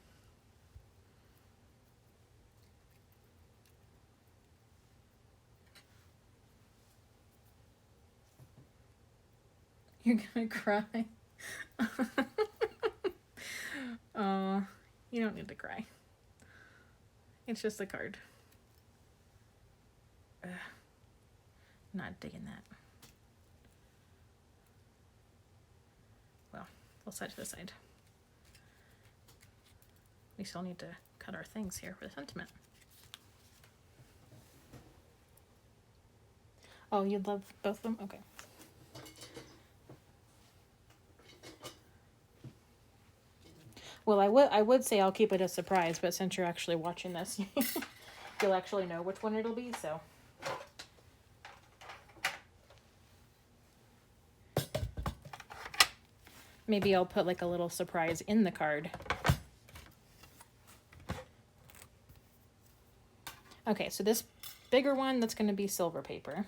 You're gonna cry. Oh, you don't need to cry. It's just a card. Ugh. Not digging that. Well, we'll set to the side. We still need to cut cut our things here for the sentiment. Oh, you'd love both of them? Okay. Well, I would say I'll keep it a surprise, but since you're actually watching this, you'll actually know which one it'll be, so. Maybe I'll put like a little surprise in the card. Okay, so this bigger one, that's going to be silver paper.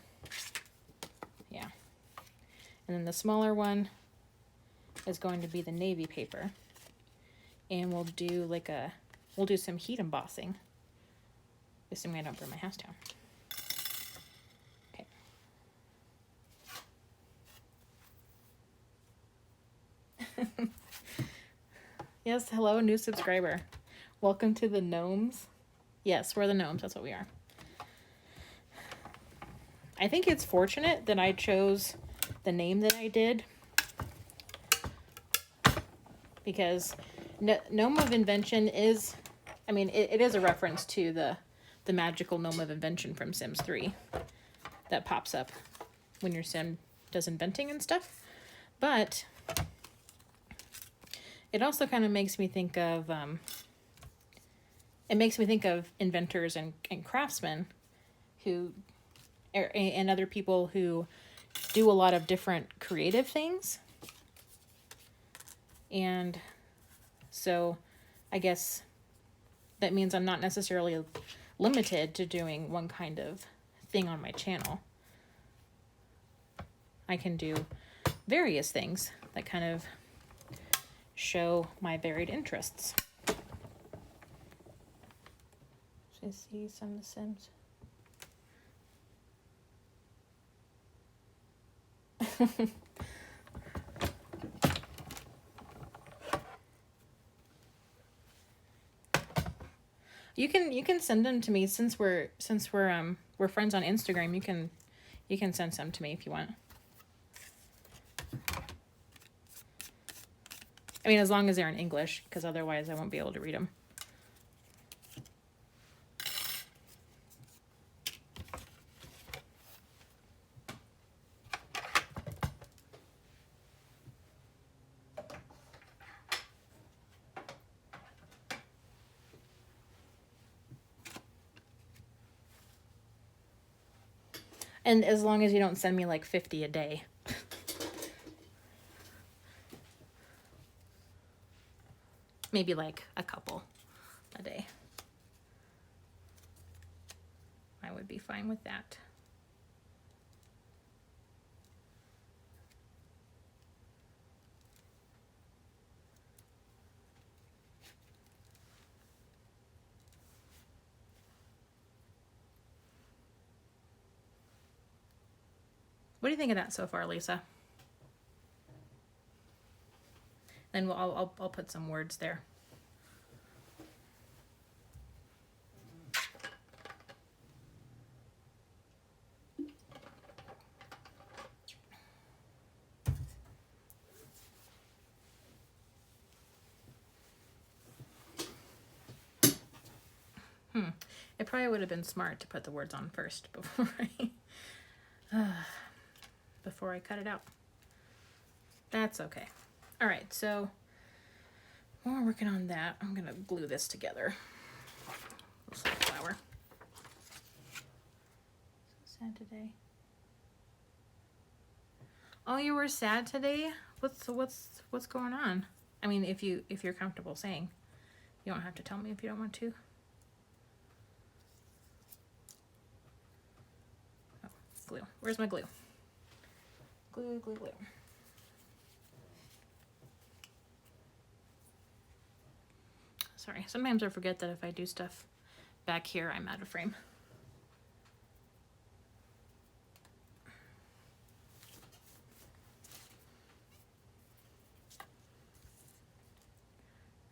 Yeah. And then the smaller one is going to be the navy paper. And we'll do like we'll do some heat embossing. Assuming I don't burn my house down. Okay. Yes, hello, new subscriber. Welcome to the gnomes. Yes, we're the gnomes, that's what we are. I think it's fortunate that I chose the name that I did. Because Gnome of Invention is, I mean, it is a reference to the magical Gnome of Invention from Sims 3 that pops up when your sim does inventing and stuff. But it also kind of makes me think of, inventors and craftsmen who, and other people who do a lot of different creative things. And so I guess that means I'm not necessarily limited to doing one kind of thing on my channel. I can do various things that kind of show my varied interests. Should I see some of the Sims? You can send them to me since we're friends on Instagram. You can send some to me if you want. I mean, as long as they're in English, because otherwise I won't be able to read them. And as long as you don't send me like 50 a day. Maybe like a couple a day. I would be fine with that. What do you think of that so far, Lisa? Then I'll put some words there. It probably would have been smart to put the words on first before I cut it out. That's okay. All right, so while we're working on that, I'm gonna glue this together. Looks like flour. So sad today. Oh, you were sad today? What's going on? I mean, if you're comfortable saying, you don't have to tell me if you don't want to. Oh, glue. Where's my glue? Glue, glue, glue. Sorry, sometimes I forget that if I do stuff back here, I'm out of frame. All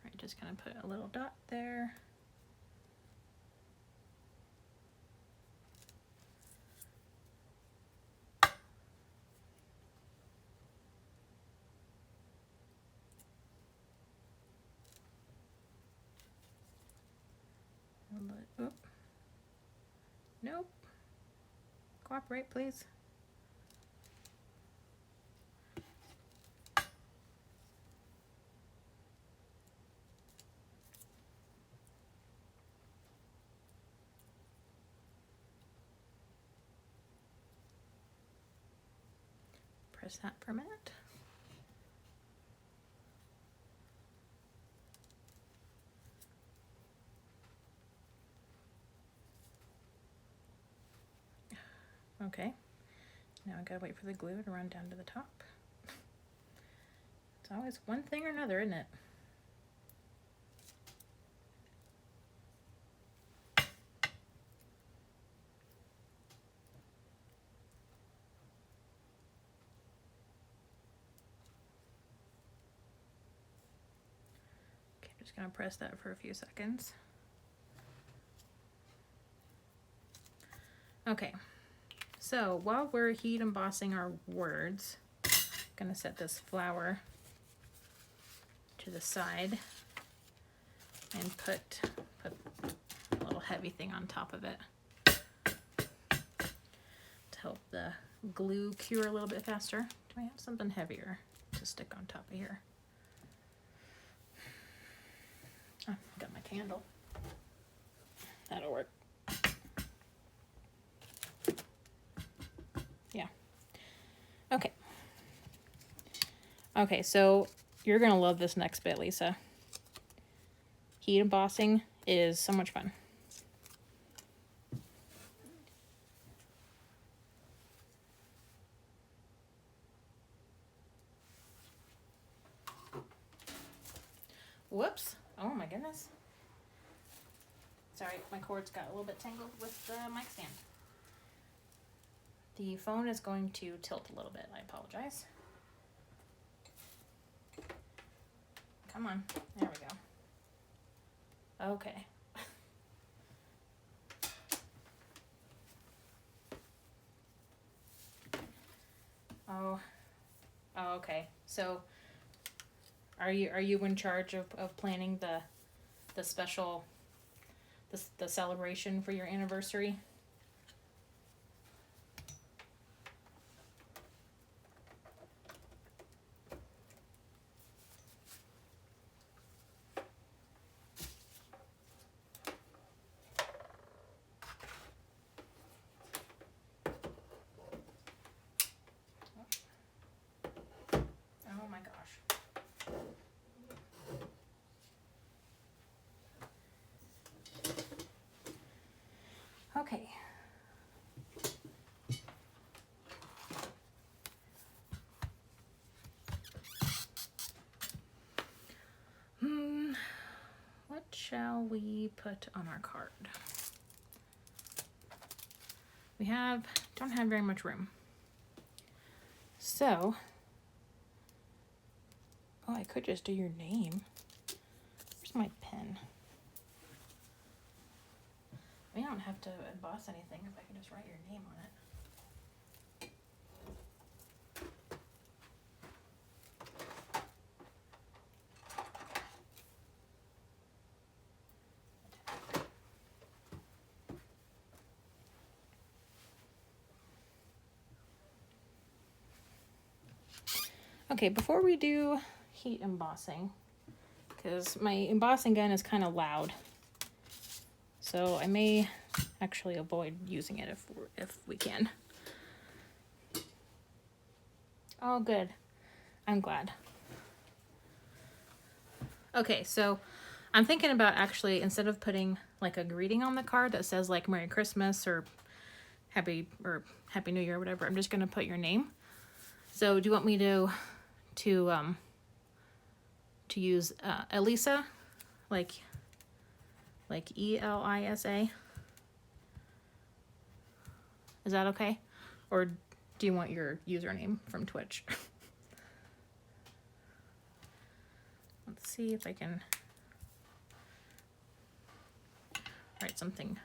right, just gonna put a little dot there. Oop. Nope. Cooperate, please. Press that for a minute. Okay, now I gotta wait for the glue to run down to the top. It's always one thing or another, isn't it? Okay, just gonna press that for a few seconds. Okay. So while we're heat embossing our words, I'm gonna set this flower to the side and put a little heavy thing on top of it to help the glue cure a little bit faster. Do I have something heavier to stick on top of here? Oh, got my candle. That'll work. Yeah. Okay. Okay, so you're gonna love this next bit, Lisa. Heat embossing is so much fun. Whoops. Oh my goodness. Sorry, my cords got a little bit tangled with the mic stand. The phone is going to tilt a little bit. I apologize. Come on. There we go. Okay. Oh, okay. So are you in charge of planning the special the celebration for your anniversary? Oh my gosh. Okay. What shall we put on our card? We don't have very much room. So, oh, I could just do your name. Where's my pen? I don't have to emboss anything if I can just write your name on it. Okay, before we do heat embossing, because my embossing gun is kind of loud, so I may actually avoid using it if we can. Oh, good. I'm glad. Okay, so I'm thinking about actually, instead of putting like a greeting on the card that says like Merry Christmas or Happy New Year or whatever, I'm just gonna put your name. So do you want me to use Elisa, like ELISA? Is that okay? Or do you want your username from Twitch? Let's see if I can write something,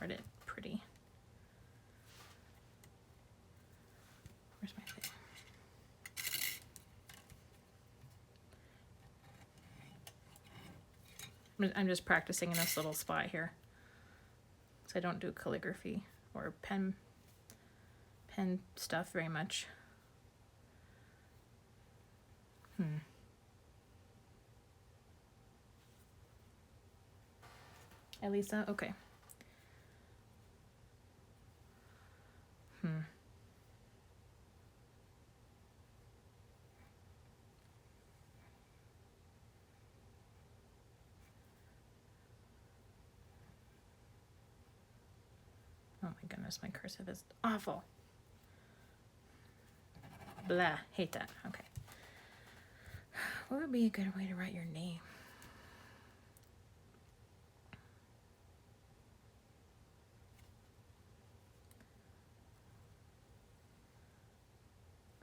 write it pretty. Where's my thing? I'm just practicing in this little spot here. because I don't do calligraphy or pen stuff very much. Elisa, okay. Oh my goodness, my cursive is awful. Blah, hate that. Okay. What would be a good way to write your name?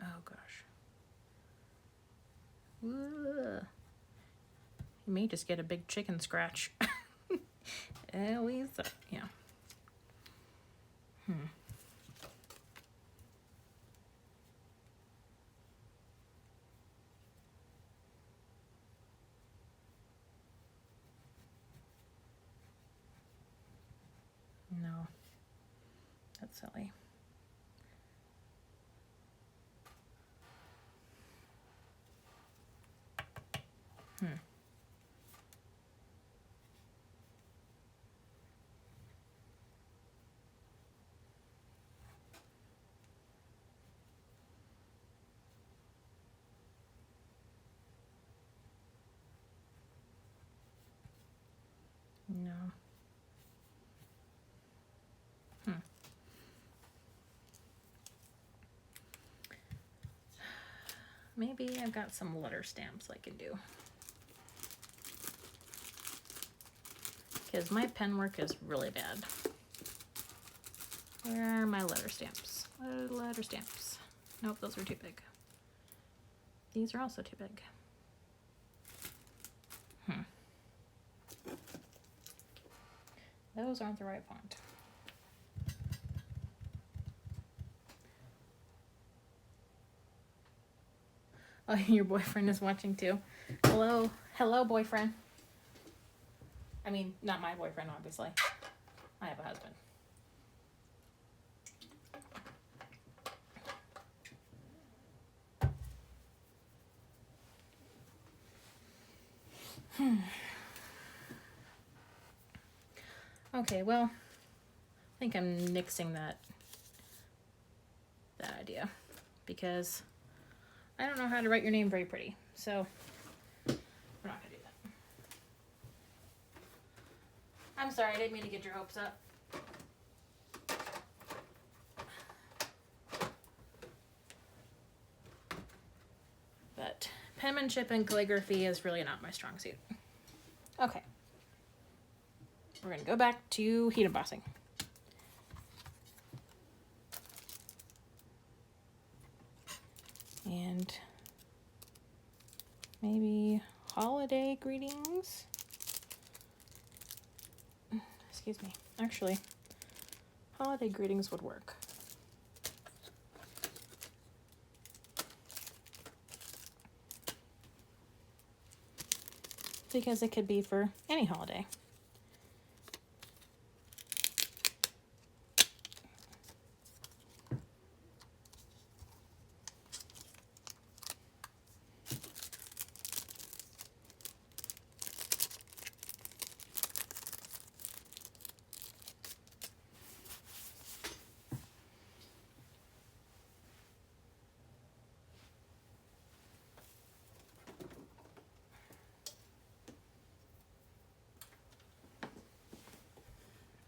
Oh gosh. Ugh. You may just get a big chicken scratch. Elisa, yeah. No, that's silly. No. Maybe I've got some letter stamps I can do. Because my pen work is really bad. Where are my letter stamps? Letter stamps. Nope, those are too big. These are also too big. Those aren't the right font. Oh, your boyfriend is watching too. Hello. Hello, boyfriend. I mean, not my boyfriend, obviously. I have a husband. Okay, well, I think I'm nixing that idea because I don't know how to write your name very pretty, so we're not gonna do that. I'm sorry, I didn't mean to get your hopes up. But penmanship and calligraphy is really not my strong suit. Okay. We're gonna go back to heat embossing. And maybe holiday greetings. Excuse me. Actually, holiday greetings would work. Because it could be for any holiday.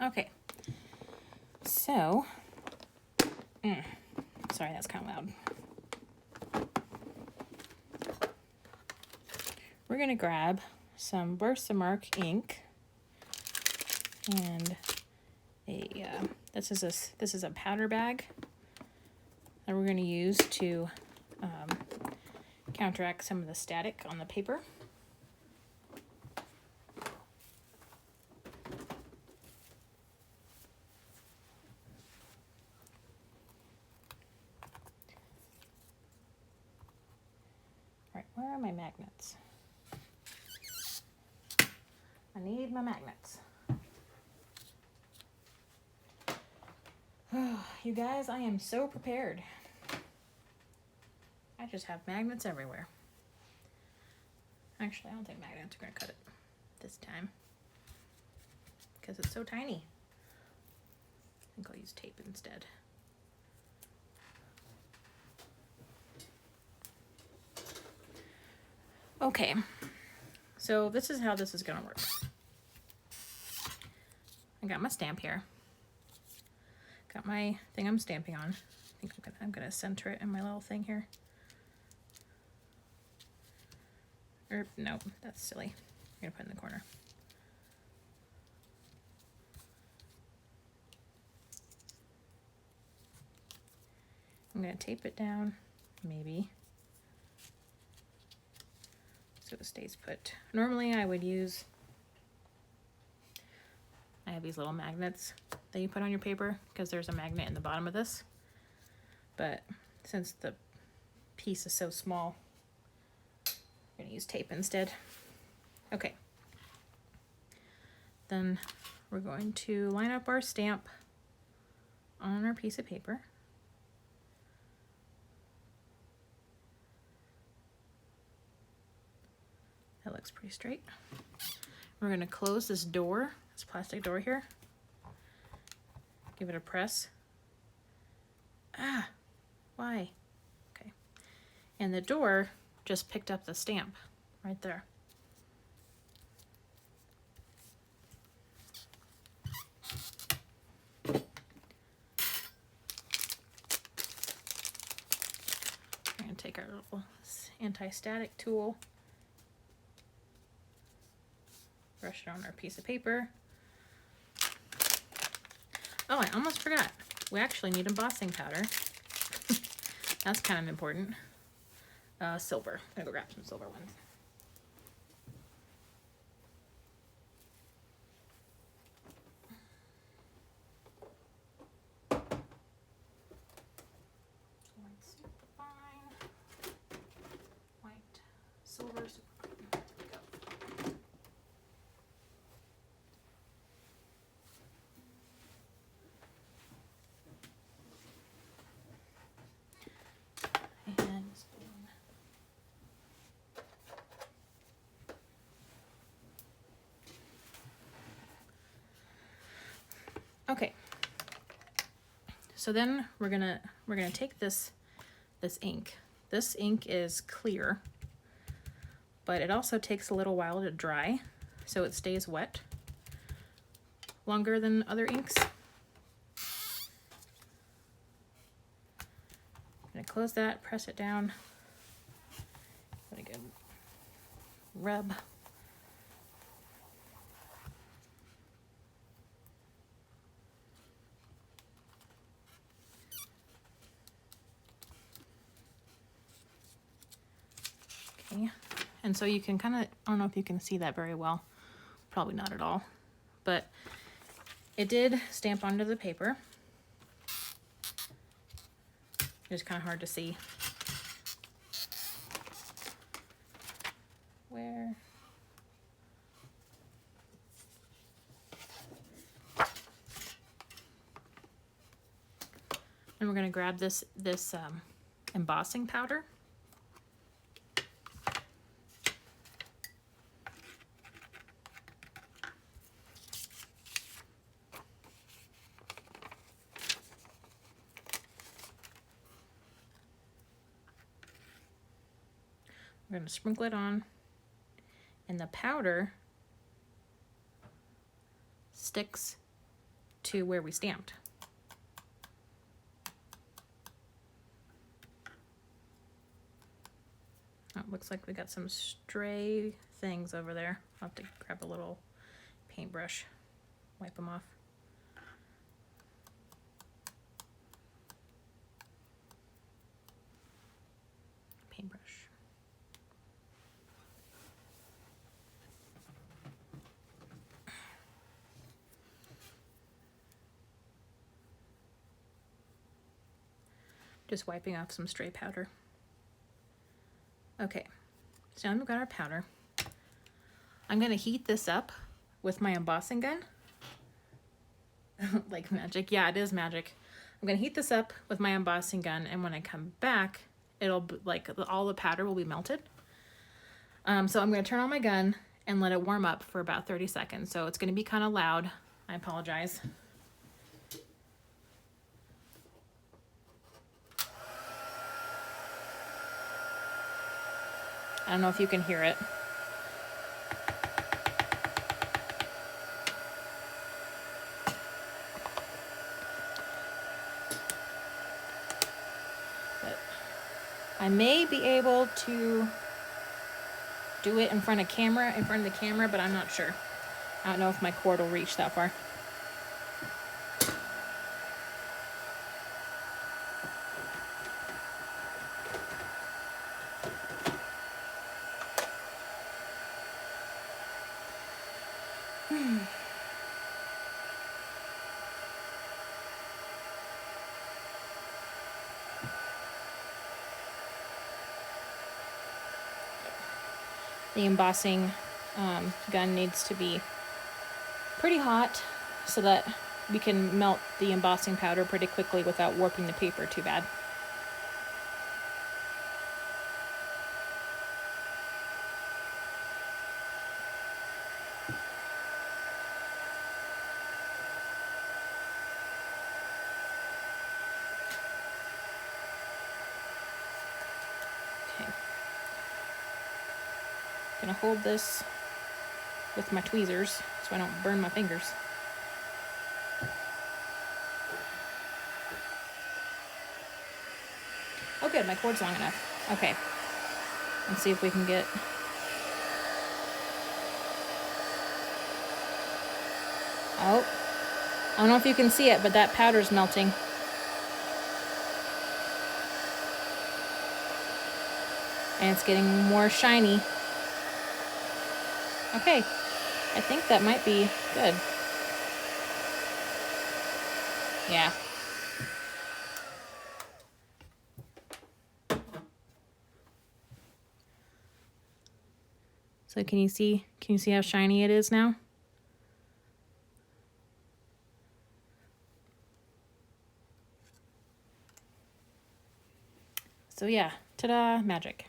Okay, so, sorry, that's kind of loud. We're gonna grab some Versamark ink and this is a powder bag that we're gonna use to counteract some of the static on the paper. Where are my magnets? I need my magnets. you guys, I am so prepared. I just have magnets everywhere. Actually, I don't think magnets are going to cut it this time because it's so tiny. I think I'll use tape instead. Okay, so this is how this is going to work. I got my stamp here. Got my thing I'm stamping on. I think I'm gonna center it in my little thing here. Or no, that's silly. I'm gonna put it in the corner. I'm gonna tape it down, maybe, so it stays put. Normally I would use, I have these little magnets that you put on your paper because there's a magnet in the bottom of this. But since the piece is so small, I'm gonna use tape instead. Okay. Then we're going to line up our stamp on our piece of paper. That looks pretty straight. We're gonna close this door, this plastic door here. Give it a press. Ah, why? Okay. And the door just picked up the stamp right there. We're gonna take our little anti-static tool, brush it on our piece of paper. Oh, I almost forgot. We actually need embossing powder. That's kind of important. Silver. I'm gonna go grab some silver ones. White super fine. White, silver super fine. There we go. And spoon. Okay. So then we're gonna take this ink. This ink is clear, but it also takes a little while to dry, so it stays wet longer than other inks. I'm gonna close that, press it down. Give it a good rub. Okay, and so you can kind of, I don't know if you can see that very well, probably not at all, but it did stamp onto the paper. It's kind of hard to see where. And we're going to grab this embossing powder. We're going to sprinkle it on, and the powder sticks to where we stamped. Oh, it looks like we got some stray things over there. I'll have to grab a little paintbrush, wipe them off. Paintbrush. Just wiping off some stray powder. Okay, so now we've got our powder. I'm gonna heat this up with my embossing gun. Like magic. Yeah, it is magic. I'm going to heat this up with my embossing gun, and when I come back, it'll like all the powder will be melted. So I'm going to turn on my gun and let it warm up for about 30 seconds. So it's going to be kind of loud. I apologize. I don't know if you can hear it. But I may be able to do it in front of the camera, but I'm not sure. I don't know if my cord will reach that far. The embossing gun needs to be pretty hot so that we can melt the embossing powder pretty quickly without warping the paper too bad. Okay. I'm gonna hold this with my tweezers so I don't burn my fingers. Oh good, my cord's long enough. Okay. Let's see if we can get... Oh. I don't know if you can see it, but that powder's melting. And it's getting more shiny. Okay. I think that might be good. Yeah. So can you see how shiny it is now? So yeah, ta-da, magic.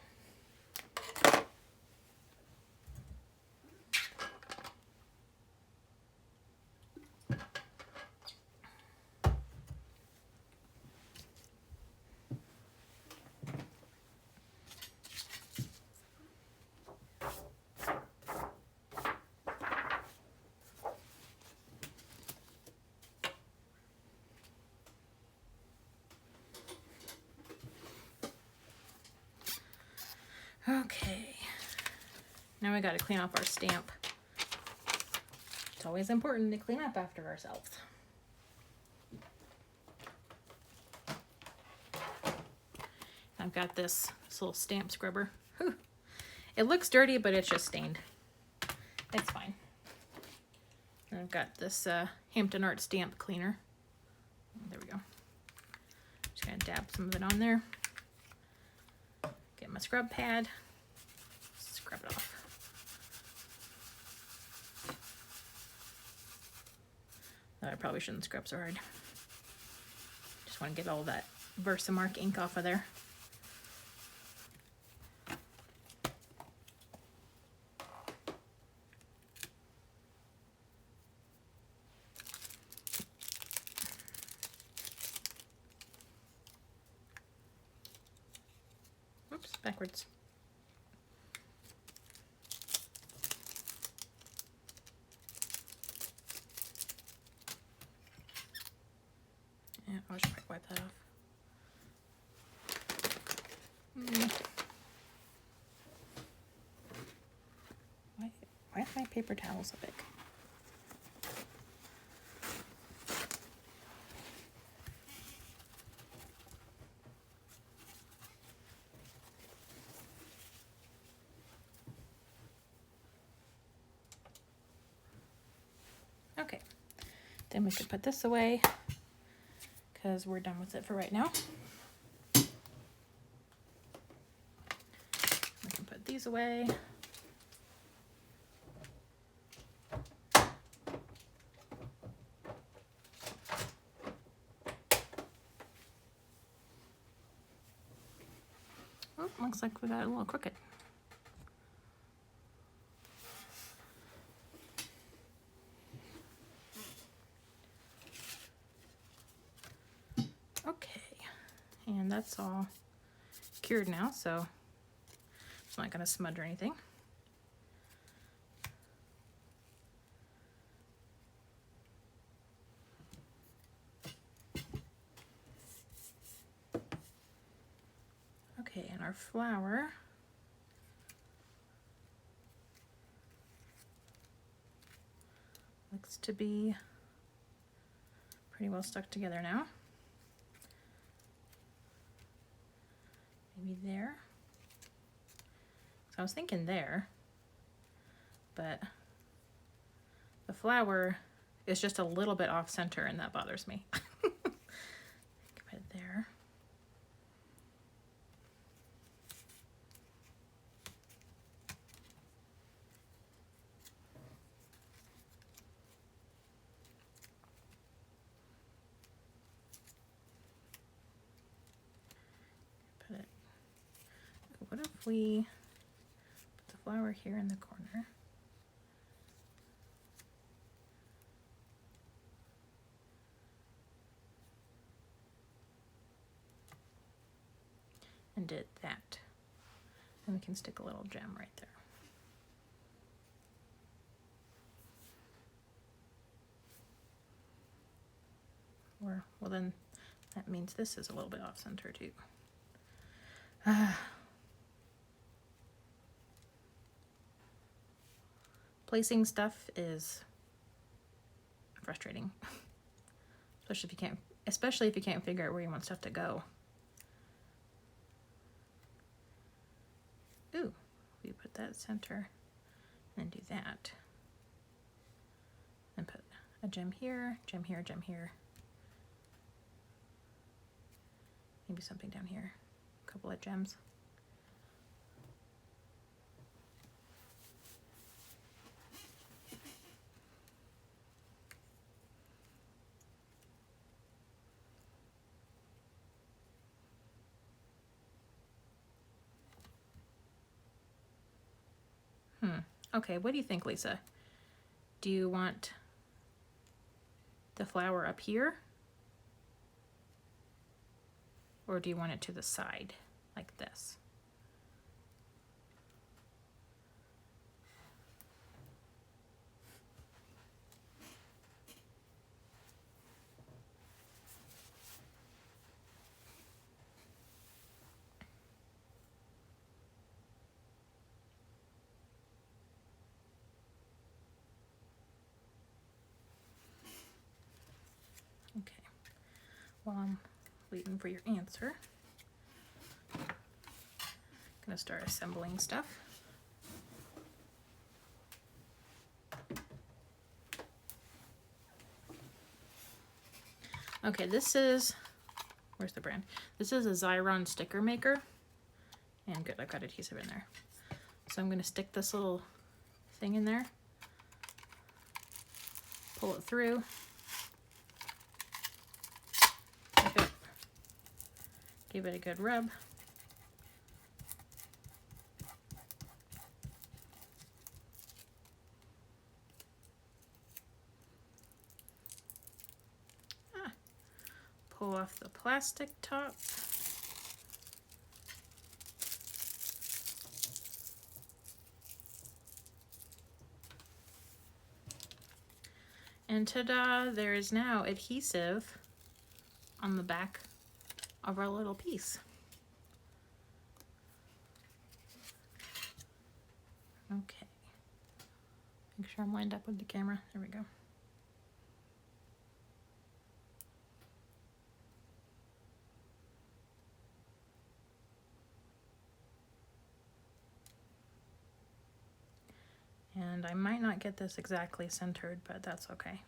Okay, now we got to clean off our stamp. It's always important to clean up after ourselves. I've got this little stamp scrubber. Whew. It looks dirty, but it's just stained. It's fine. And I've got this Hampton Art stamp cleaner. There we go. Just gonna dab some of it on there. Get my scrub pad. Scrub it off. I probably shouldn't scrub so hard. Just want to get all that Versamark ink off of there. Oops, backwards. Yeah, I should probably wipe that off. Why are my paper towels so big? Okay, then we can put this away because we're done with it for right now. We can put these away. looks like we got a little crooked. Okay, and that's all cured now, so it's not gonna smudge or anything. Okay, and our flour looks to be pretty well stuck together now. Maybe there. So I was thinking there, but the flour is just a little bit off center and that bothers me. Put it there. Put it. What if we put the flour here in the corner? And did that. And we can stick a little gem right there. Or, well then, that means this is a little bit off center too. Placing stuff is frustrating. Especially if you can't figure out where you want stuff to go. Ooh, we put that center and do that. And put a gem here, gem here, gem here. Maybe something down here. A couple of gems. Okay, what do you think, Lisa? Do you want the flower up here? Or do you want it to the side, like this? Okay, while I'm waiting for your answer, I'm gonna start assembling stuff. Okay, this is, where's the brand? This is a Xyron sticker maker. And good, I've got adhesive in there. So I'm gonna stick this little thing in there, pull it through, give it a good rub. Pull off the plastic top. And ta-da, there is now adhesive on the back of our little piece. Okay. Make sure I'm lined up with the camera. There we go. And I might not get this exactly centered, but that's okay.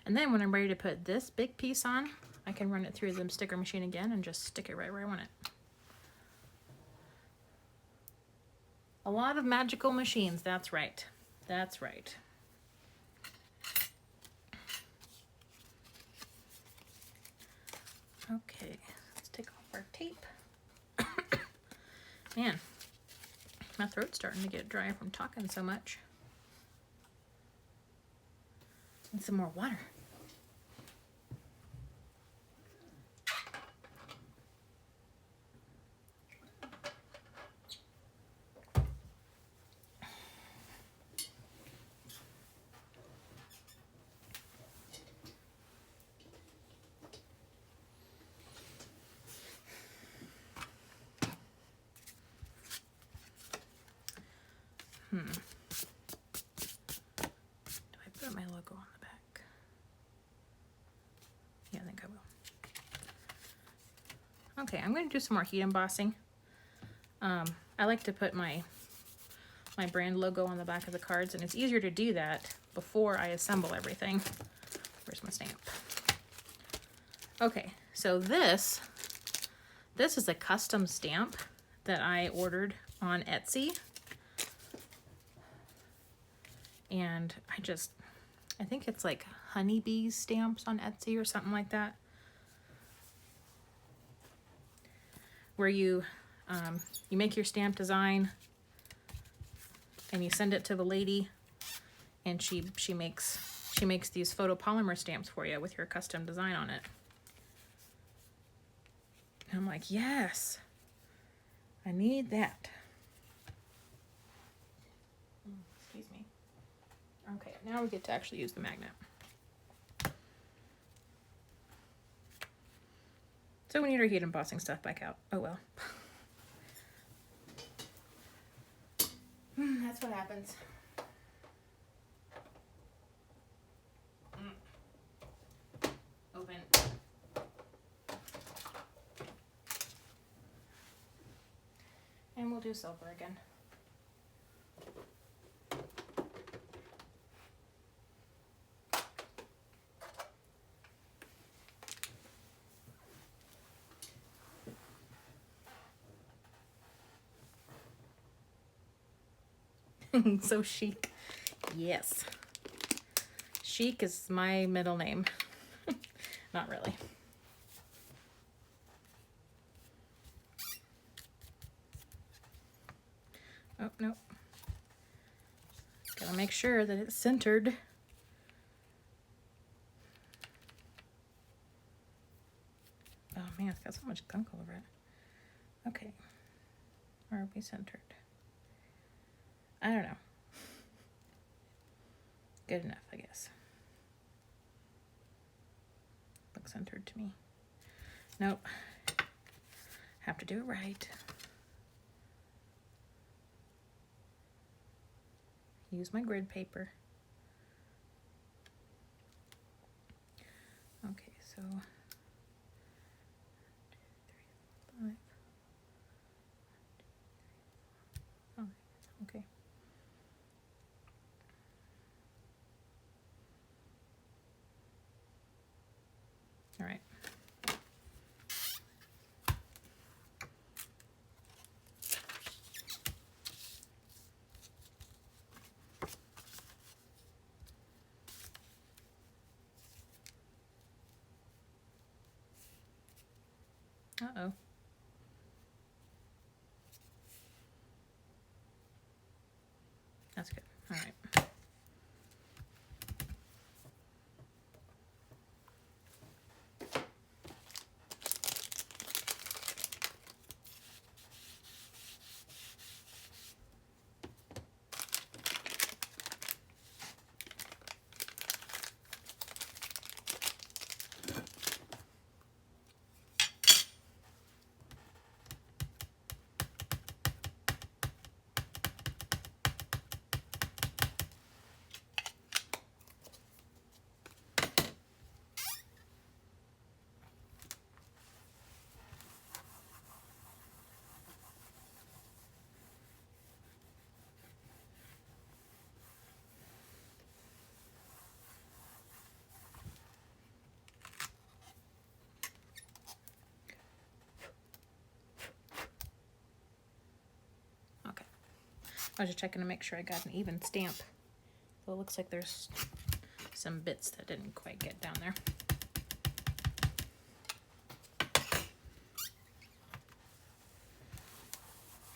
And then when I'm ready to put this big piece on, I can run it through the sticker machine again and just stick it right where I want it. A lot of magical machines, that's right. That's right. Okay, let's take off our tape. Man, my throat's starting to get dry from talking so much. Need some more water. Do I put my logo on the back? Yeah, I think I will. Okay, I'm going to do some more heat embossing. I like to put my brand logo on the back of the cards, and it's easier to do that before I assemble everything. Where's my stamp? Okay, so this is a custom stamp that I ordered on Etsy. And I think it's like honeybees stamps on Etsy or something like that. Where you make your stamp design and you send it to the lady, and she makes these photopolymer stamps for you with your custom design on it. And I'm like, yes, I need that. Excuse me. Okay, now we get to actually use the magnet. So we need our heat embossing stuff back out. Oh well. That's what happens. Open. And we'll do silver again. So chic. Yes. Chic is my middle name. Not really. Oh, no. Gotta make sure that it's centered. Oh man, it's got so much gunk all over it. Okay. Where are we centered? I don't know. Good enough, I guess. Looks centered to me. Nope. Have to do it right. Use my grid paper. Okay, so 1, 2, 3, 4, 5. 1, 2, 3, 4, 5. Okay. All right. Uh-oh. That's good. All right. I was just checking to make sure I got an even stamp. So it looks like there's some bits that didn't quite get down there.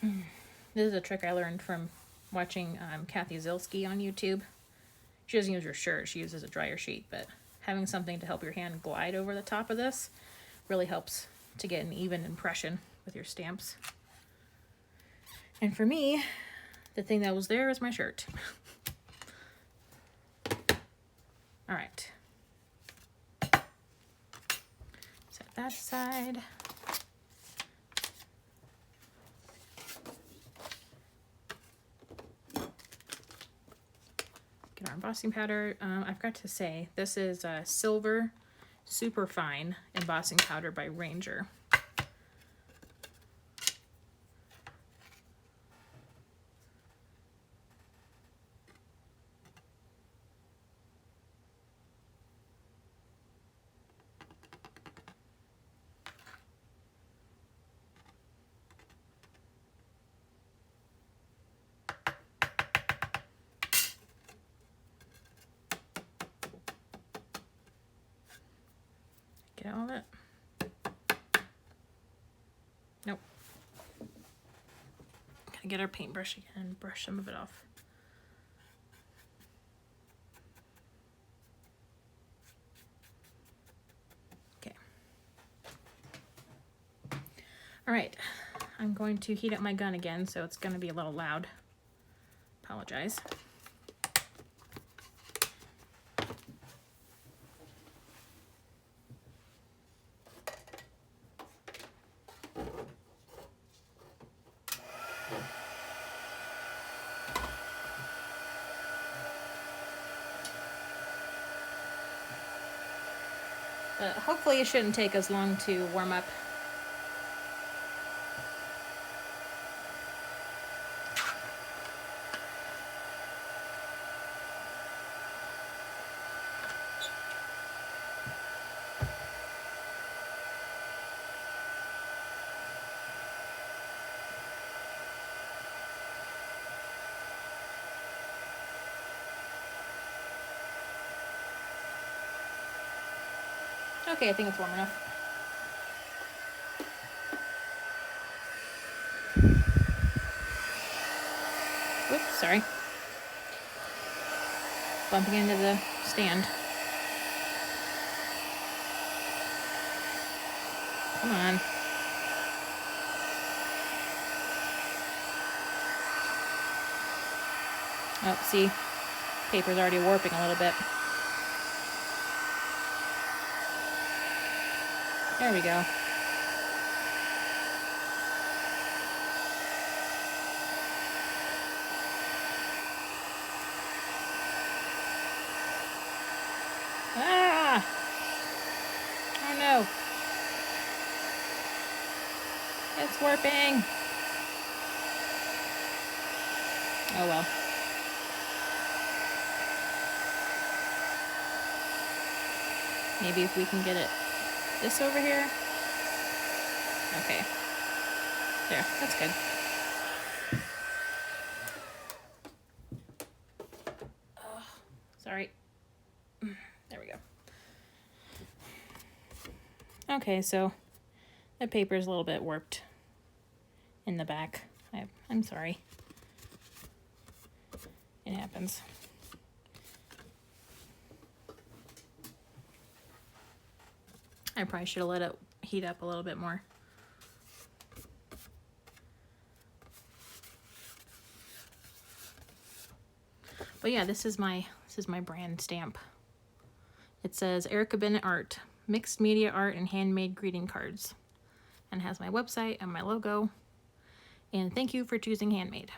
This is a trick I learned from watching Kathy Zilski on YouTube. She doesn't use her shirt, she uses a dryer sheet, but having something to help your hand glide over the top of this really helps to get an even impression with your stamps. And for me, the thing that was there is my shirt. All right. Set that aside. Get our embossing powder. I forgot to say, this is a silver super fine embossing powder by Ranger. Get all of it? Nope. Gotta get our paintbrush again and brush some of it off. Okay. All right. I'm going to heat up my gun again, so it's going to be a little loud. Apologize. But hopefully it shouldn't take as long to warm up. Okay, I think it's warm enough. Whoops, sorry. Bumping into the stand. Come on. Oh, see, paper's already warping a little bit. There we go. Ah! Oh no. It's warping. Oh well. Maybe if we can get it this over here. Okay. There, that's good. Sorry. There we go. Okay, so the paper is a little bit warped in the back. I'm sorry. It happens. I probably should have let it heat up a little bit more. But yeah, this is my brand stamp. It says Erica Bennett Art, mixed media art and handmade greeting cards, and has my website and my logo. And thank you for choosing handmade.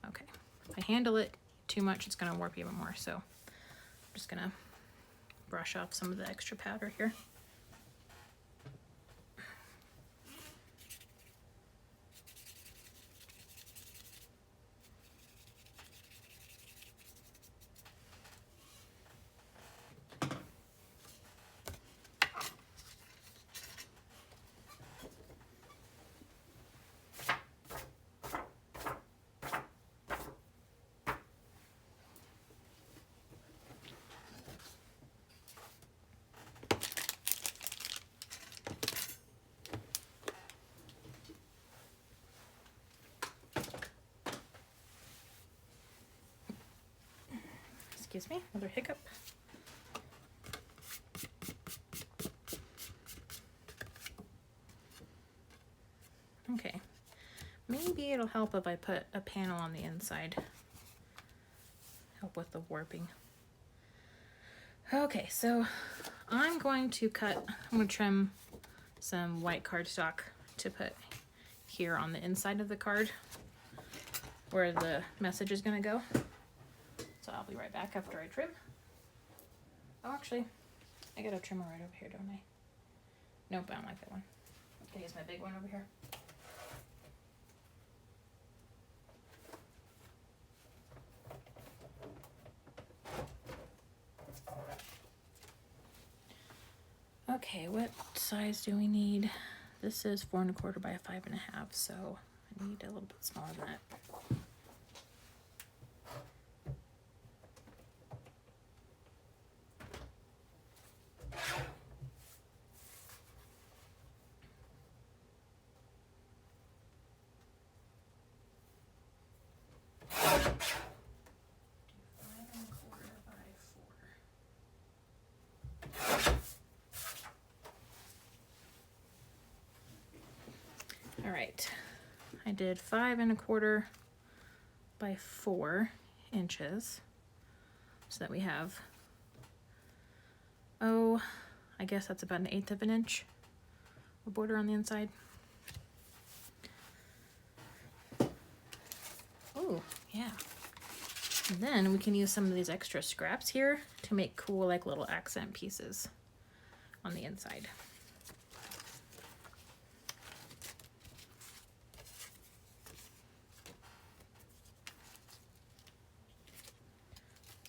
Okay, if I handle it too much, it's gonna warp even more. So I'm just gonna brush off some of the extra powder here. Excuse me, another hiccup. Okay, maybe it'll help if I put a panel on the inside. Help with the warping. Okay, so I'm going to trim some white cardstock to put here on the inside of the card where the message is going to go. So I'll be right back after I trim. Oh, actually, I got a trimmer right over here, don't I? Nope, I don't like that one. Can I use my big one over here? Okay, what size do we need? This is 4 1/4 by 5 1/2, so I need a little bit smaller than that. All right, I did 5 1/4 by 4 inches, so that we have, oh, I guess that's about 1/8 of an inch of border on the inside. Oh, yeah. And then we can use some of these extra scraps here to make cool, like, little accent pieces on the inside.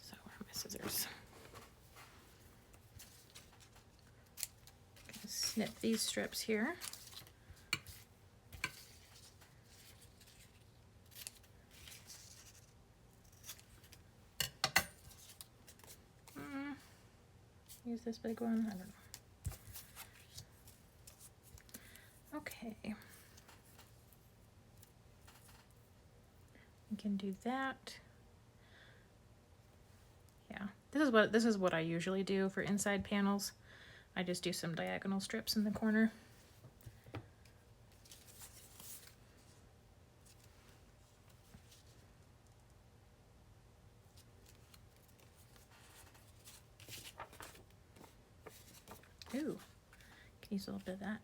So where are my scissors? Gonna snip these strips here. Use this big one, I don't know. Okay. We can do that. Yeah, this is what I usually do for inside panels. I just do some diagonal strips in the corner. Ooh, can use a little bit of that.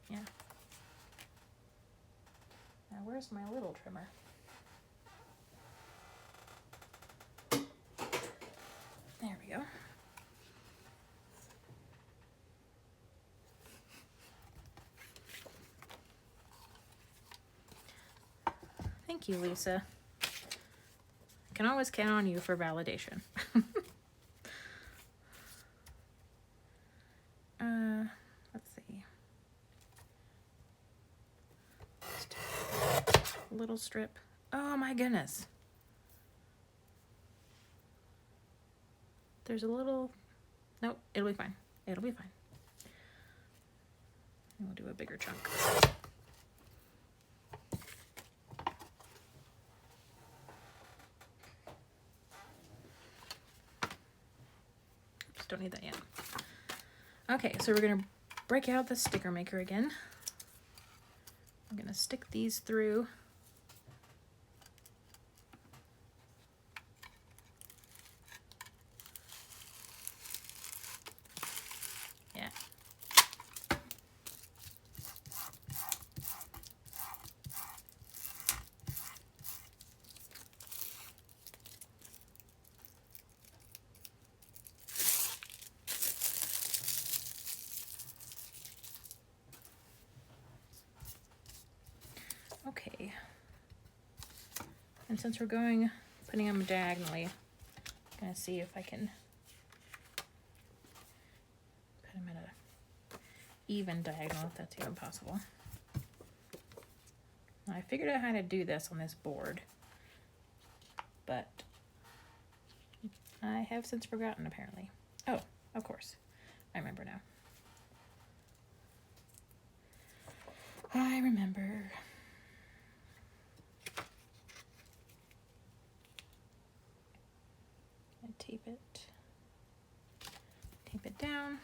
Yeah. Now where's my little trimmer? There we go. Thank you, Lisa. Can always count on you for validation. Let's see. Just a little strip. Oh my goodness. There's a little, nope, it'll be fine. It'll be fine. And we'll do a bigger chunk. Oops, don't need that yet. Okay, so we're gonna break out the sticker maker again. I'm gonna stick these through. Yeah. Okay, and since we're putting them diagonally, I'm gonna see if I can put them at a even diagonal, if that's even possible. Now, I figured out how to do this on this board, but I have since forgotten apparently. Oh, of course, I remember now. I remember. tape it down.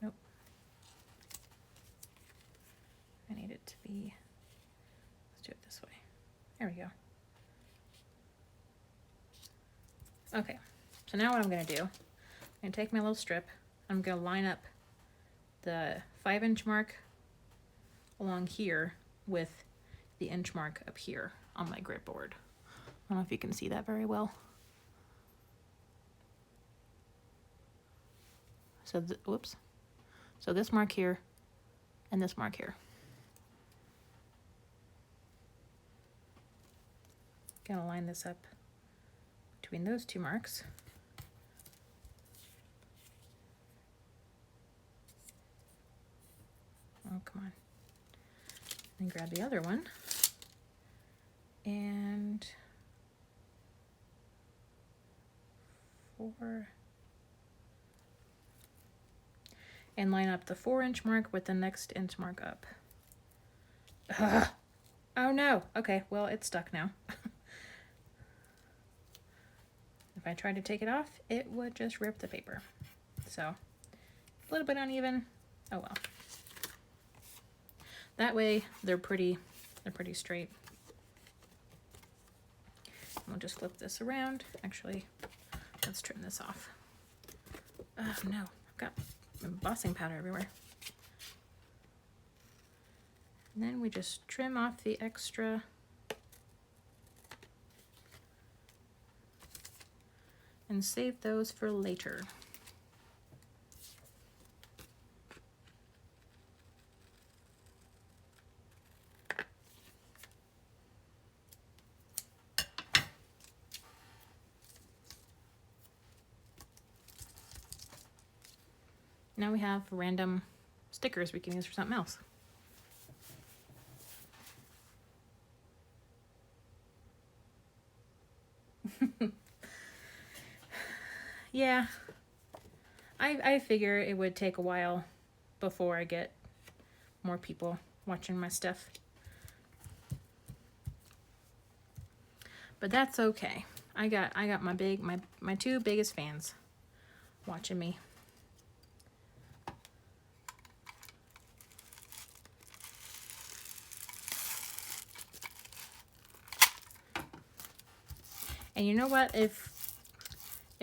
Nope. I need it to be, let's do it this way. There we go. Okay, so now what I'm gonna do, I'm gonna take my little strip, I'm gonna line up the 5-inch mark along here with the inch mark up here on my grit board. I don't know if you can see that very well. So, whoops. So this mark here and this mark here. Gonna line this up between those two marks. Oh, come on. And grab the other one. And 4. And line up the 4-inch mark with the next inch mark up. Ugh. Oh no. Okay, well, it's stuck now. If I tried to take it off, it would just rip the paper. So, a little bit uneven. Oh well. That way, they're pretty straight. We'll just flip this around. Actually, let's trim this off. Oh no, I've got embossing powder everywhere. And then we just trim off the extra. And save those for later. Now we have random stickers we can use for something else. Yeah, I figure it would take a while before I get more people watching my stuff. But that's okay. I got my 2 biggest fans watching me. And you know what? If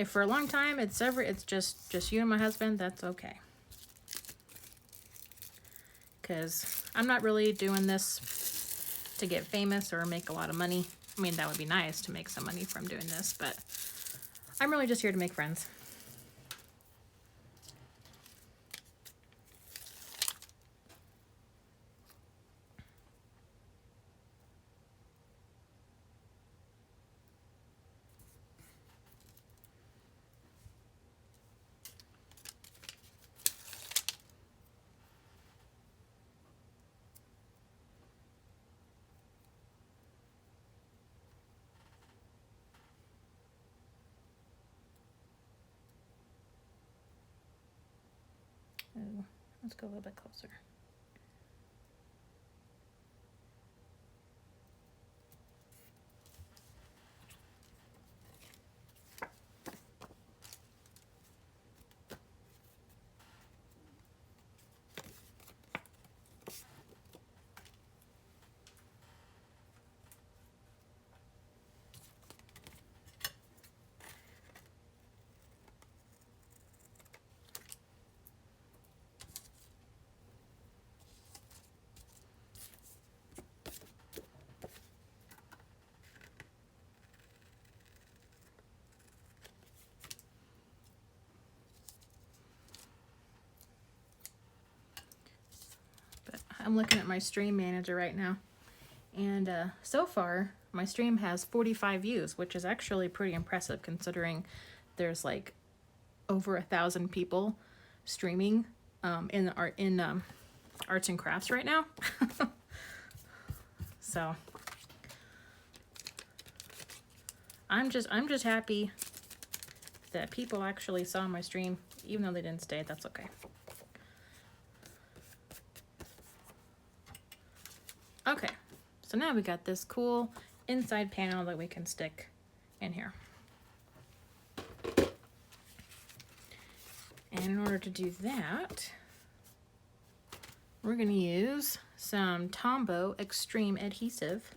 for a long time it's just you and my husband, that's okay. Because I'm not really doing this to get famous or make a lot of money. I mean, that would be nice to make some money from doing this, but I'm really just here to make friends. Ooh, let's go a little bit closer. I'm looking at my stream manager right now, and so far my stream has 45 views, which is actually pretty impressive considering there's like over 1,000 people streaming in arts and crafts right now. So I'm just happy that people actually saw my stream, even though they didn't stay. That's okay. Okay, so now we got this cool inside panel that we can stick in here. And in order to do that, we're going to use some Tombow Extreme adhesive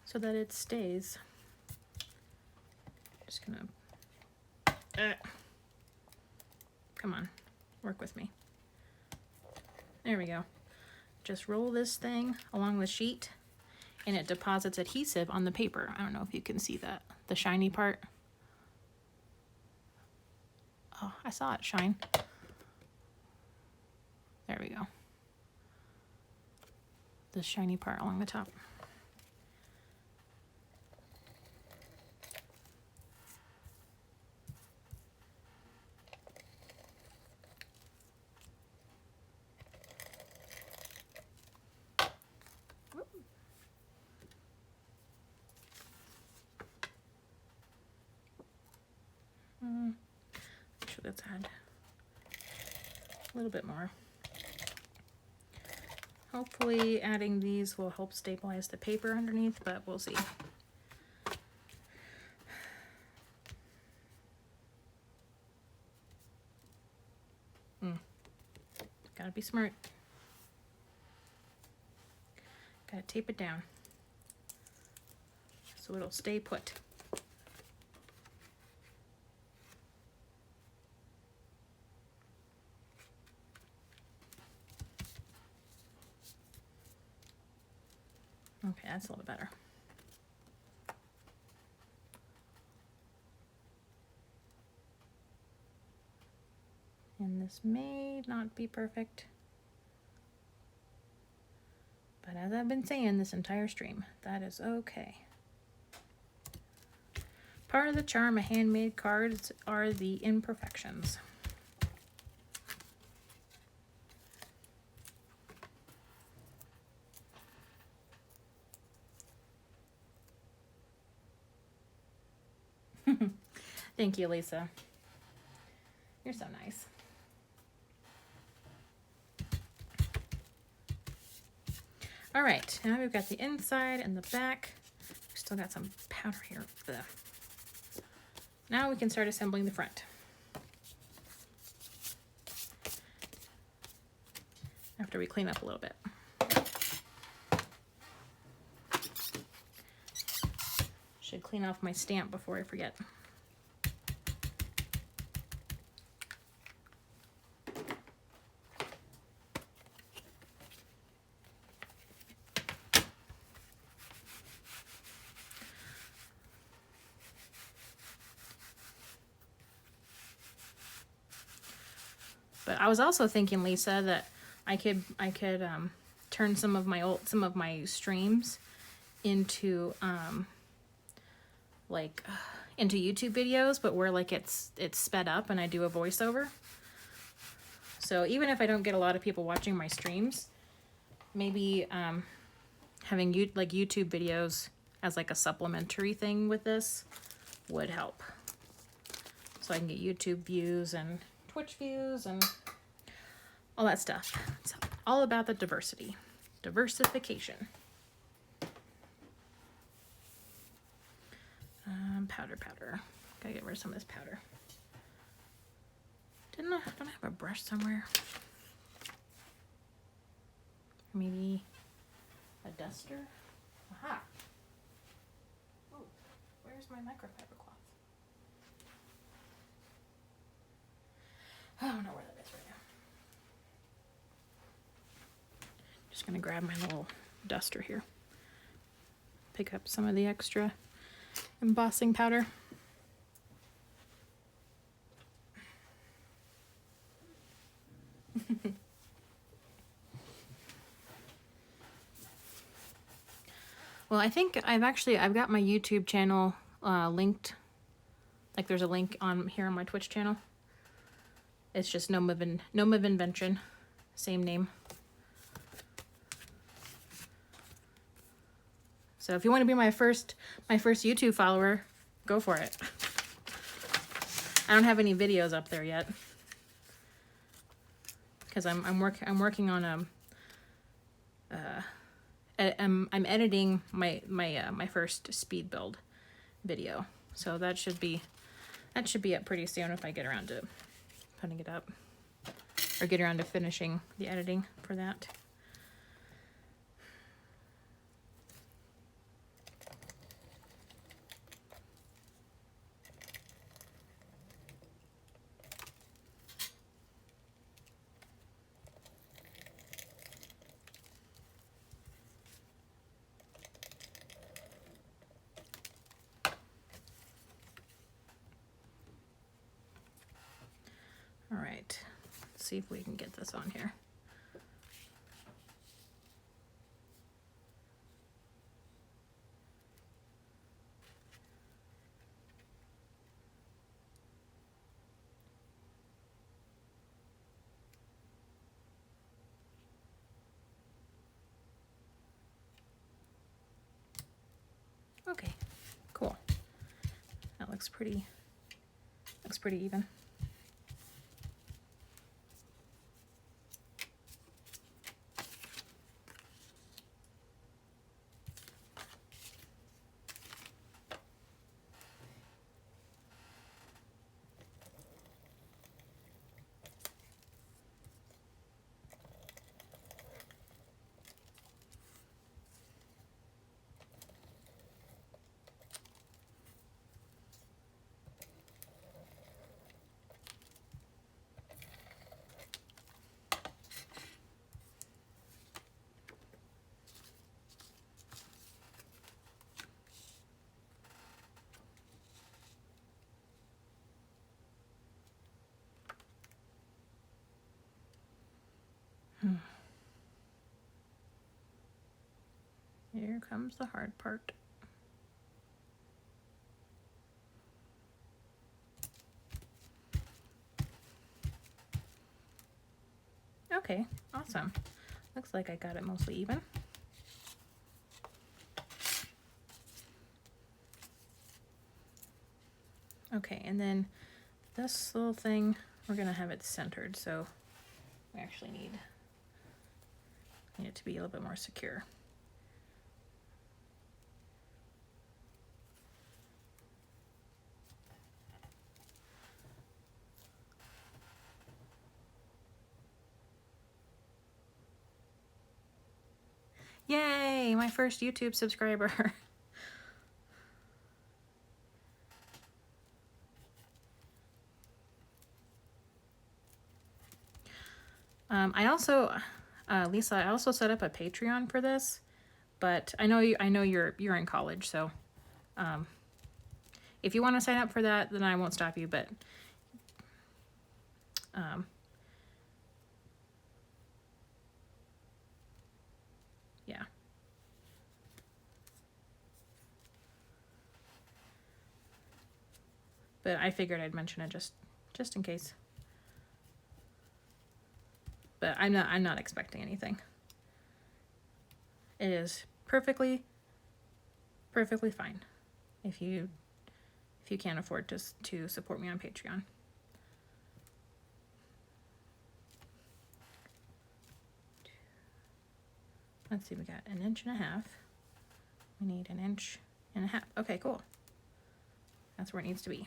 so that it stays. Just gonna, come on, work with me. There we go. Just roll this thing along the sheet and it deposits adhesive on the paper. I don't know if you can see that, the shiny part. Oh, I saw it shine. There we go. The shiny part along the top. Make sure that's add a little bit more. Hopefully adding these will help stabilize the paper underneath, but we'll see. Gotta be smart. Gotta tape it down so it'll stay put. Okay, that's a little better. And this may not be perfect, but as I've been saying this entire stream, that is okay. Part of the charm of handmade cards are the imperfections. Thank you, Lisa. You're so nice. All right, now we've got the inside and the back. We still got some powder here. Ugh. Now we can start assembling the front. After we clean up a little bit. Should clean off my stamp before I forget. But I was also thinking, Lisa, that I could turn some of my streams into into YouTube videos, but where like it's sped up and I do a voiceover. So even if I don't get a lot of people watching my streams, maybe having YouTube videos as like a supplementary thing with this would help. So I can get YouTube views and Twitch views and all that stuff. It's all about the diversification. Powder. Gotta get rid of some of this powder. Don't I have a brush somewhere? Maybe a duster? Aha! Oh, where's my microfiber cloth? I don't know where that is right now. Just gonna grab my little duster here. Pick up some of the extra embossing powder. Well, I think I've got my YouTube channel linked. Like there's a link on here on my Twitch channel. It's just Gnome of Invention, same name. So if you want to be my first YouTube follower, go for it. I don't have any videos up there yet because I'm working on I'm editing my first speed build video, so that should be up pretty soon if I get around to putting it up, or get around to finishing the editing for that. All right, let's see if we can get this on here. Okay, cool. That looks pretty even. Here comes the hard part. Okay, awesome. Looks like I got it mostly even. Okay, and then this little thing, we're gonna have it centered, so we actually need it to be a little bit more secure. Yay, my first YouTube subscriber. Lisa, I also set up a Patreon for this, but I know you're in college, so if you want to sign up for that, then I won't stop you, but yeah. But I figured I'd mention it just in case. But I'm not expecting anything. It is perfectly fine if you can't afford to support me on Patreon. Let's see, we got 1.5 inches. We need 1.5 inches. Okay, cool. That's where it needs to be.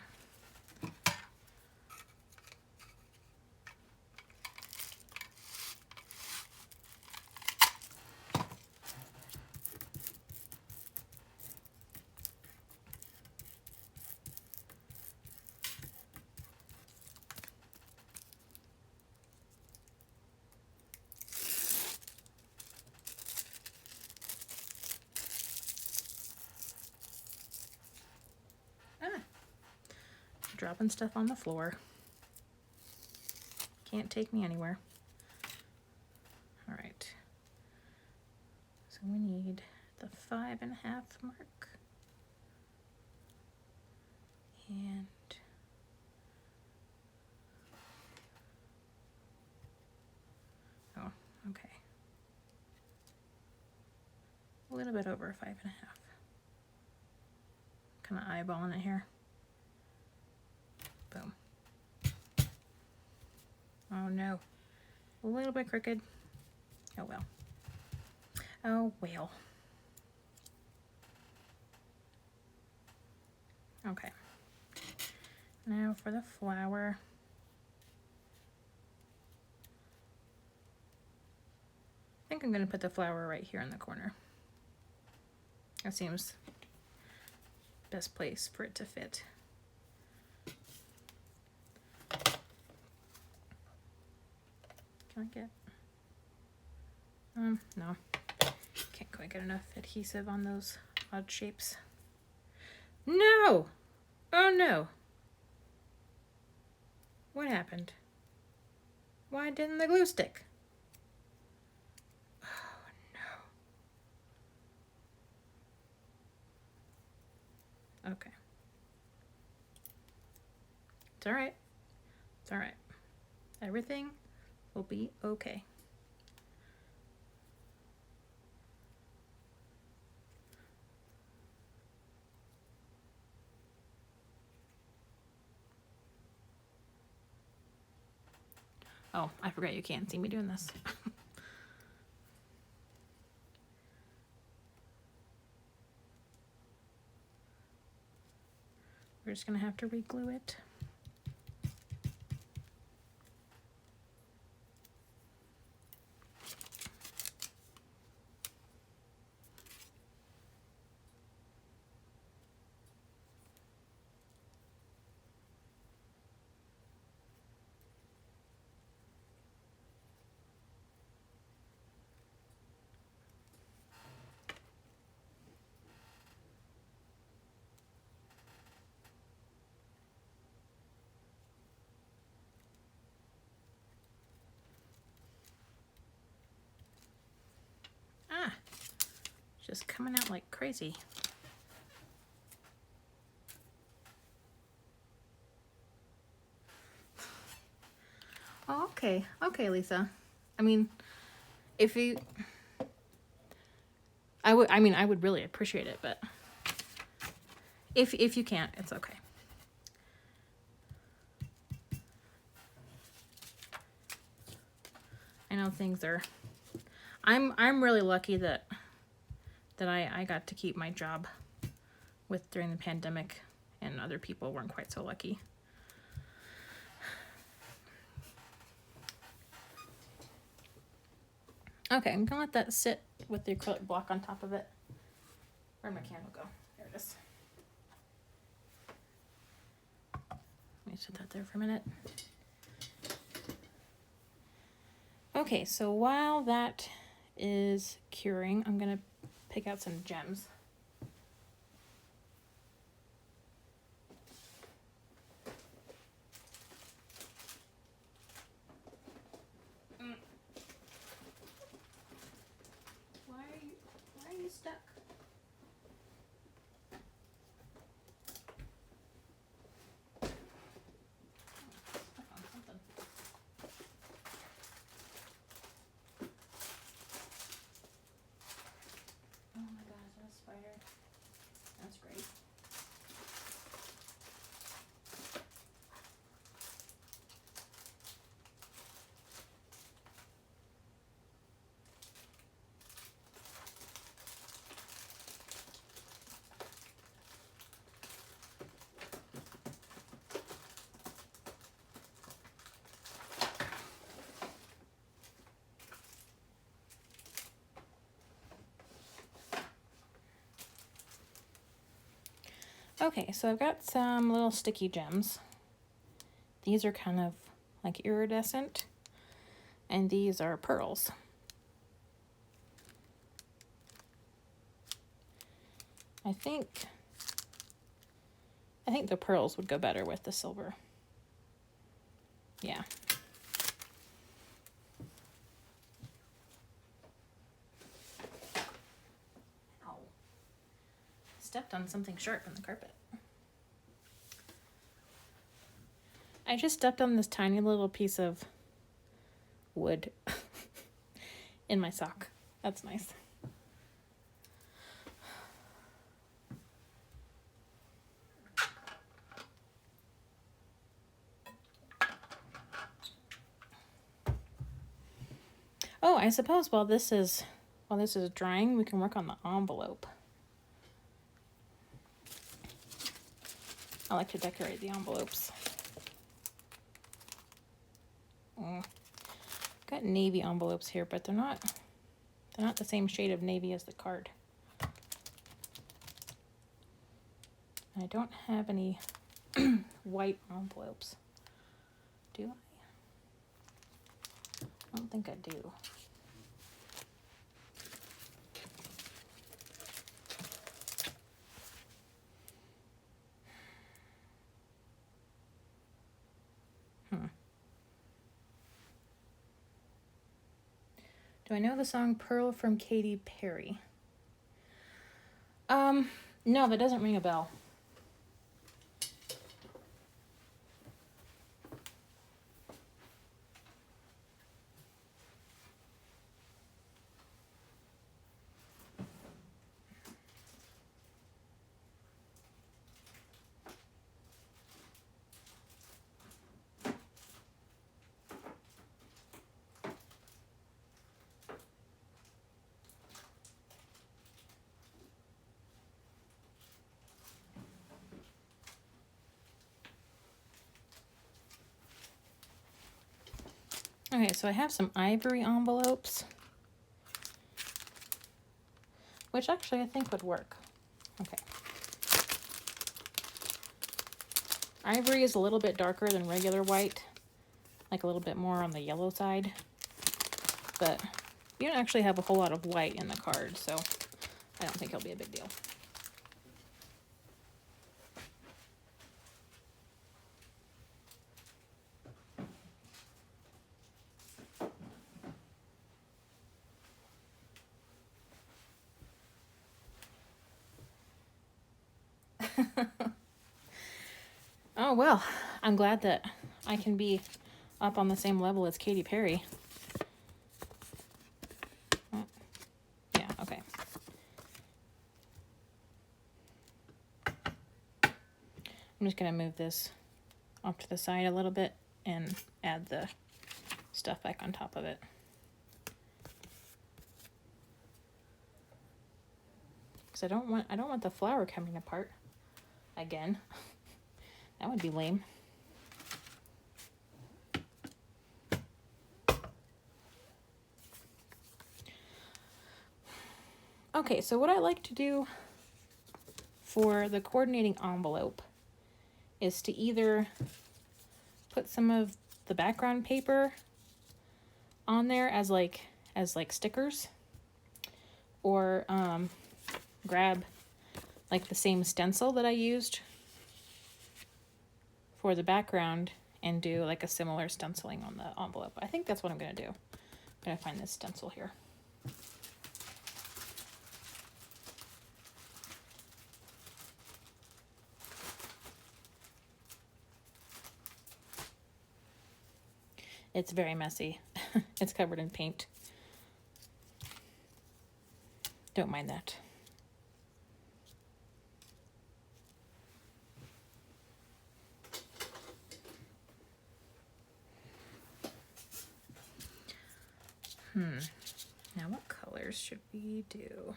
Dropping stuff on the floor. Can't take me anywhere. All right. So we need the 5.5 mark. And oh, okay. A little bit over 5.5. Kind of eyeballing it here. Boom. Oh no. A little bit crooked. Oh well. Oh, well. Okay. Now for the flower. I think I'm going to put the flower right here in the corner. That seems best place for it to fit. Can I get... no. Can't quite get enough adhesive on those odd shapes. No! Oh no! What happened? Why didn't the glue stick? Oh no. Okay. It's alright. It's alright. Everything will be okay. Oh, I forgot you can't see me doing this. We're just gonna have to re-glue it. Ah, just coming out like crazy. Oh, okay. Okay, Lisa. I mean, if you... I would really appreciate it, but if you can't, it's okay. I know things are... I'm really lucky that I got to keep my job during the pandemic, and other people weren't quite so lucky. Okay, I'm gonna let that sit with the acrylic block on top of it. Where'd my candle go? There it is. Let me set that there for a minute. Okay, so while that is curing, I'm gonna pick out some gems. Why are you stuck? Stuck on something. Oh my god, is that a spider? That's great. Okay, so I've got some little sticky gems. These are kind of like iridescent, and these are pearls. I think the pearls would go better with the silver. Yeah. Ow. Stepped on something sharp on the carpet. I just stepped on this tiny little piece of wood in my sock. That's nice. Oh, I suppose while this is while this is drying, we can work on the envelope. I like to decorate the envelopes. Got navy envelopes here, but they're not the same shade of navy as the card. I don't have any white envelopes. Do I? I don't think I do. Do I know the song Pearl from Katy Perry? No, that doesn't ring a bell. Okay, so I have some ivory envelopes, which actually I think would work. Okay. Ivory is a little bit darker than regular white, like a little bit more on the yellow side, but you don't actually have a whole lot of white in the card, so I don't think it'll be a big deal. Oh, well, I'm glad that I can be up on the same level as Katy Perry. Yeah, okay. I'm just going to move this off to the side a little bit and add the stuff back on top of it. Because I don't want the flower coming apart again. That would be lame. Okay, so what I like to do for the coordinating envelope is to either put some of the background paper on there as like stickers, or grab like the same stencil that I used for the background and do like a similar stenciling on the envelope. I think that's what I'm going to do. I'm going to find this stencil here. It's very messy. It's covered in paint. Don't mind that. Now what colors should we do?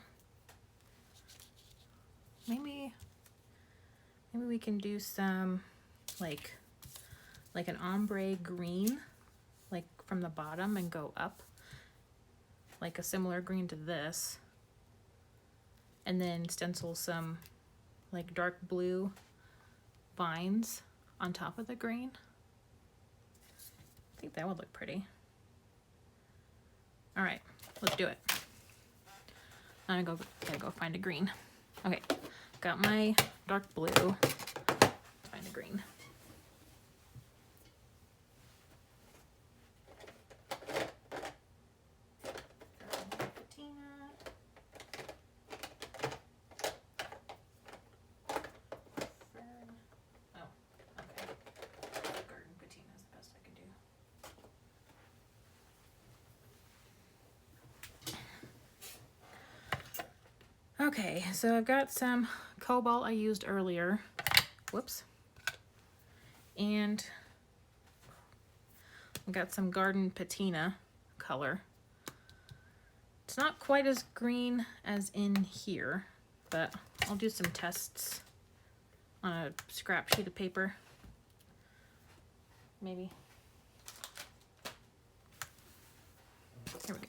Maybe we can do some like an ombre green, like from the bottom and go up, like a similar green to this, and then stencil some like dark blue vines on top of the green. I think that would look pretty. All right, let's do it. I'm gonna go find a green. Okay, got my dark blue. Let's find a green. Okay, so I've got some cobalt I used earlier. Whoops. And I've got some garden patina color It's not quite as green as in here, but I'll do some tests on a scrap sheet of paper. Maybe. Here we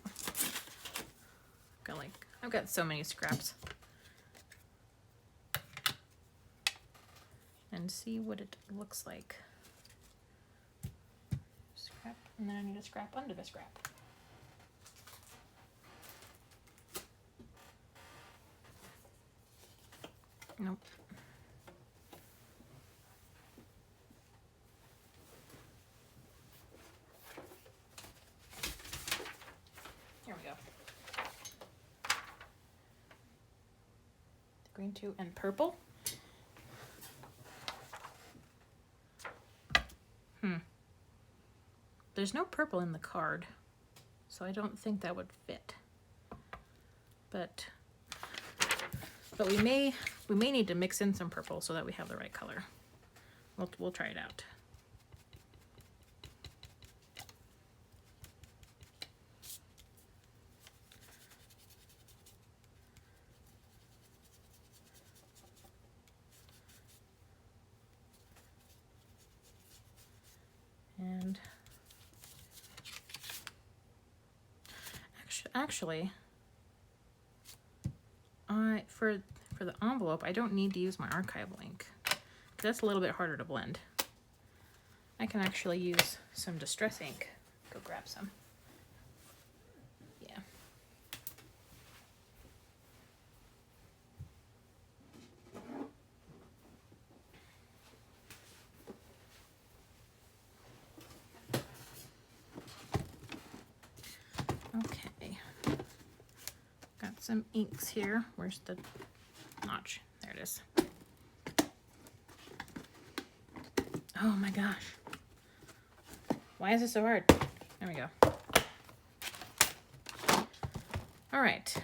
go. I've got so many scraps. And see what it looks like. Scrap, and then I need a scrap under the scrap. Nope. Here we go. Green 2 and purple. There's no purple in the card, so I don't think that would fit. But we may need to mix in some purple so that we have the right color. We'll try it out. And actually, for the envelope, I don't need to use my archival ink. That's a little bit harder to blend. I can actually use some distress ink. Go grab some. Yeah. Okay. Got some inks here. Where's the notch? There it is. Oh my gosh. Why is this so hard? There we go. All right.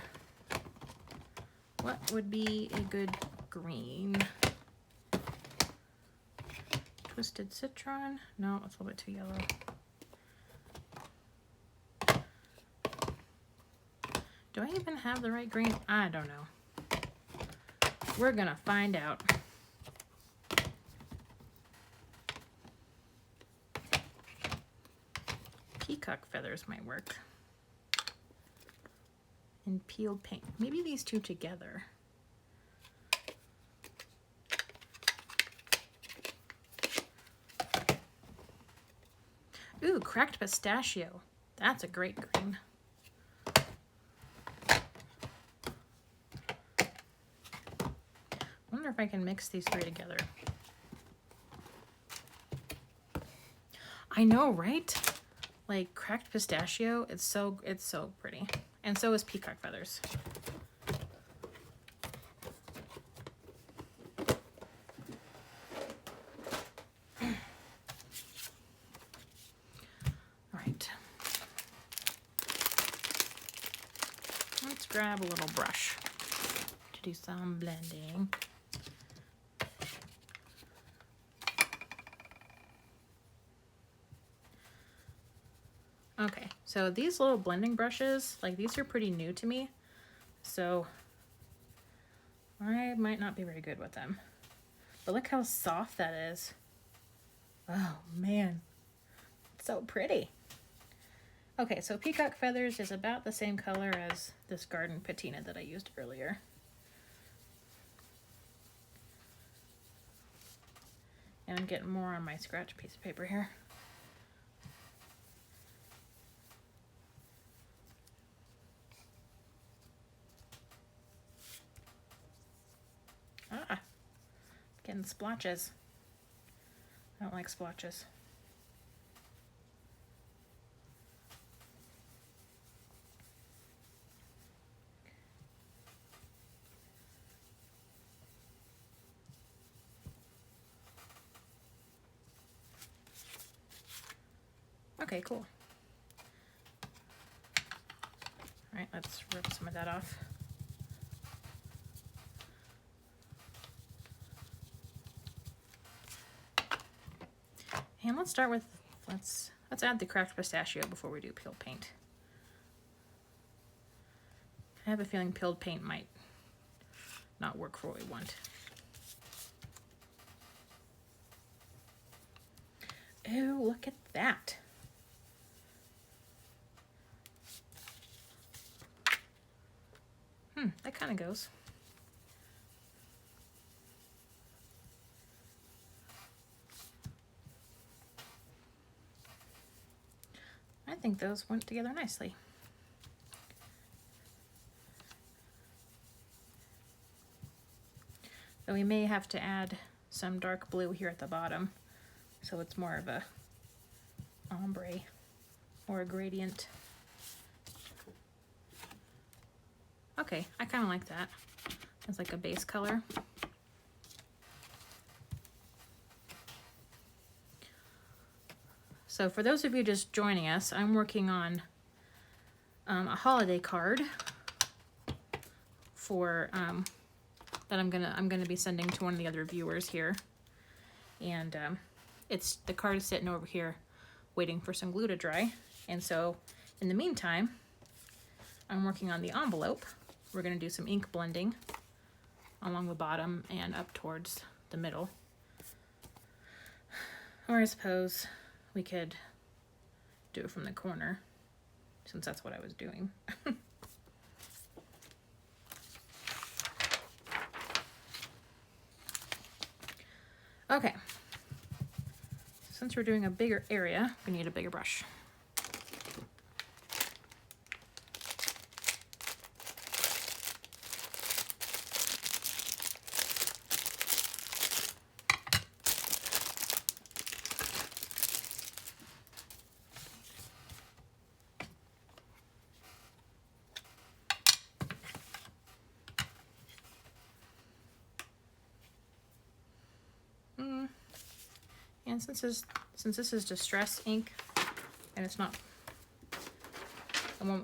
What would be a good green? Twisted citron? No, it's a little bit too yellow. Do I even have the right green? I don't know. We're gonna find out. Peacock feathers might work. And peeled paint. Maybe these two together. Ooh, cracked pistachio. That's a great green. Wonder if I can mix these three together. I know, right? Like cracked pistachio, it's so pretty. And so is peacock feathers. All right. Let's grab a little brush to do some blending. Okay, so these little blending brushes, like these are pretty new to me, so I might not be very good with them. But look how soft that is. Oh man, it's so pretty. Okay, so peacock feathers is about the same color as this garden patina that I used earlier. And I'm getting more on my scratch piece of paper here. Ah, getting splotches. I don't like splotches. Okay, cool. All right, let's rip some of that off. And let's start with, let's add the cracked pistachio before we do peel paint. I have a feeling peeled paint might not work for what we want. Oh, look at that. That kind of goes. I think those went together nicely. So we may have to add some dark blue here at the bottom, so it's more of a ombre or a gradient. Okay, I kind of like that. It's like a base color. So for those of you just joining us, I'm working on a holiday card for that I'm gonna be sending to one of the other viewers here, and the card is sitting over here waiting for some glue to dry. And so in the meantime, I'm working on the envelope. We're gonna do some ink blending along the bottom and up towards the middle. Or I suppose we could do it from the corner, since that's what I was doing. Okay, since we're doing a bigger area, we need a bigger brush. And since this is distress ink and it's not,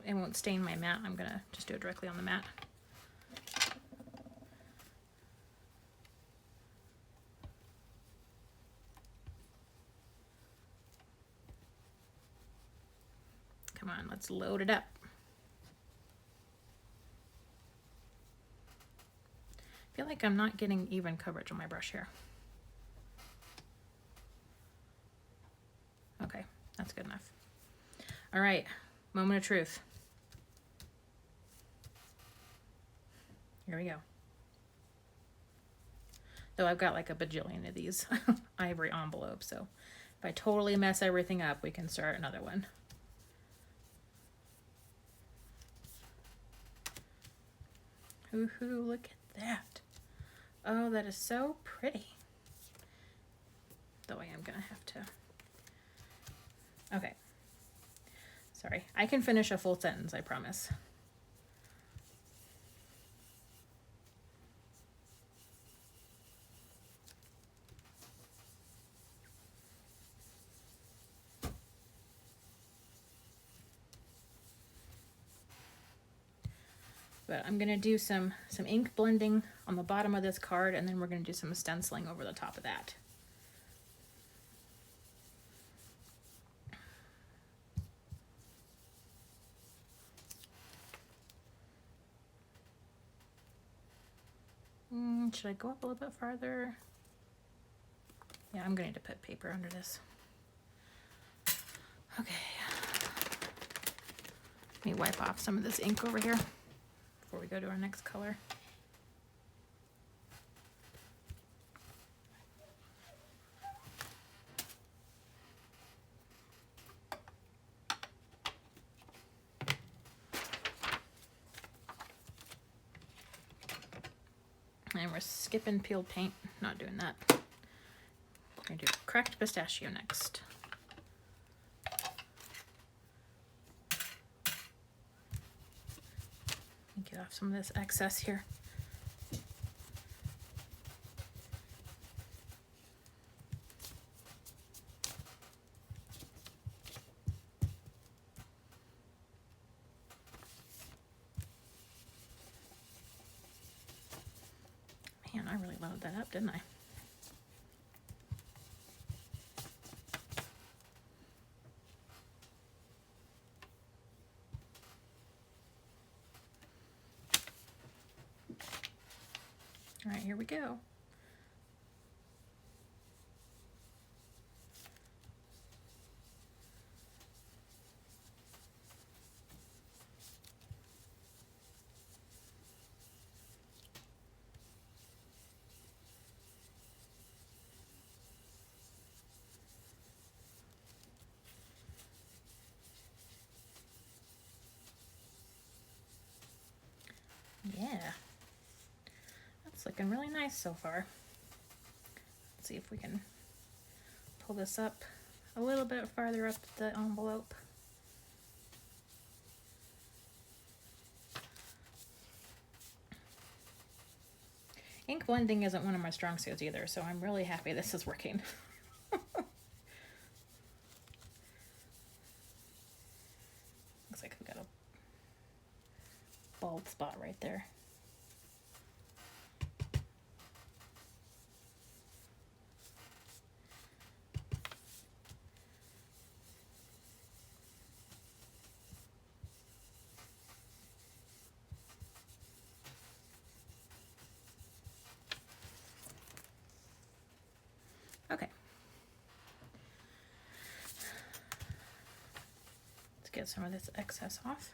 it won't stain my mat, I'm gonna just do it directly on the mat. Come on, let's load it up. I feel like I'm not getting even coverage on my brush here. Okay, that's good enough. All right, moment of truth. Here we go. Though I've got like a bajillion of these ivory envelopes, so if I totally mess everything up, we can start another one. Ooh, look at that. Oh, that is so pretty. Though I am gonna have to. Okay. Sorry, I can finish a full sentence, I promise. But I'm gonna do some ink blending on the bottom of this card, and then we're gonna do some stenciling over the top of that. Should I go up a little bit farther? Yeah, I'm gonna need to put paper under this. Okay. Let me wipe off some of this ink over here before we go to our next color. And we're skipping peeled paint, not doing that. We're gonna do cracked pistachio next. Get off some of this excess here. Man, I really loaded that up, didn't I? here we go. Yeah, that's looking really nice so far. Let's see if we can pull this up a little bit farther up the envelope. Ink blending isn't one of my strong suits either, so I'm really happy this is working. Looks like we got a bald spot right there. Okay. Let's get some of this excess off.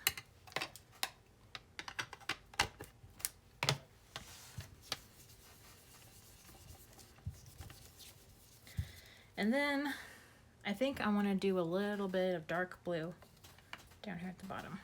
And then I think I want to do a little bit of dark blue down here at the bottom.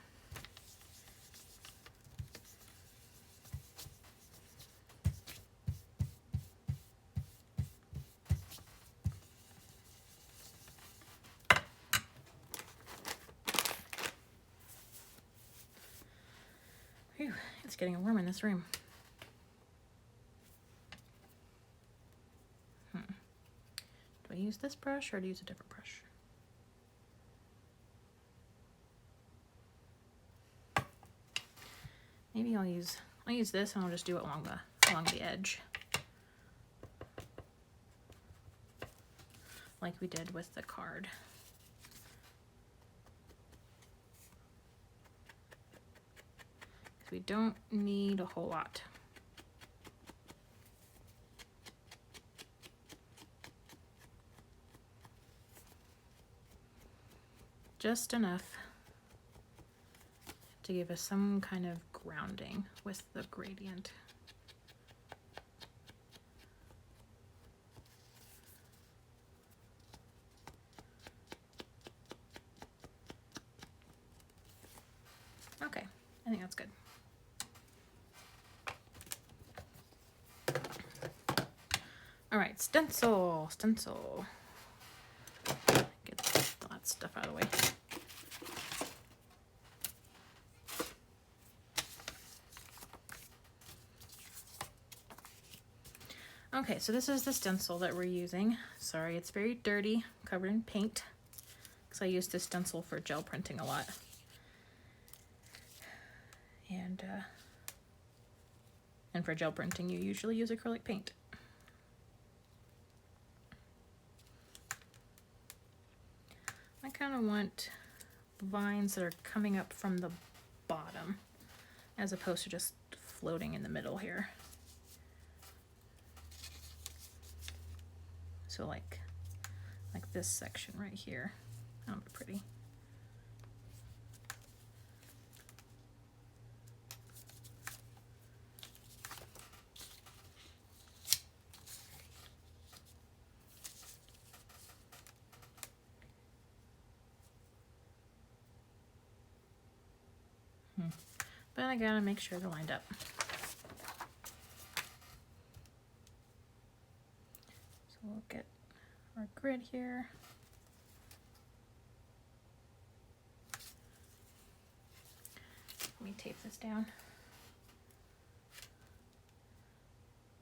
Whew, it's getting warm in this room. Do I use this brush or do I use a different brush? Maybe I'll use this and I'll just do it along the edge. Like we did with the card. We don't need a whole lot. Just enough to give us some kind of grounding with the gradient. Okay, I think that's good. All right, stencil. Get that stuff out of the way. Okay, so this is the stencil that we're using. Sorry, it's very dirty, covered in paint, because I use this stencil for gel printing a lot. And for gel printing, you usually use acrylic paint. I kind of want vines that are coming up from the bottom as opposed to just floating in the middle here. So like this section right here. That'll be pretty. But I gotta make sure they're lined up. So we'll get our grid here. Let me tape this down.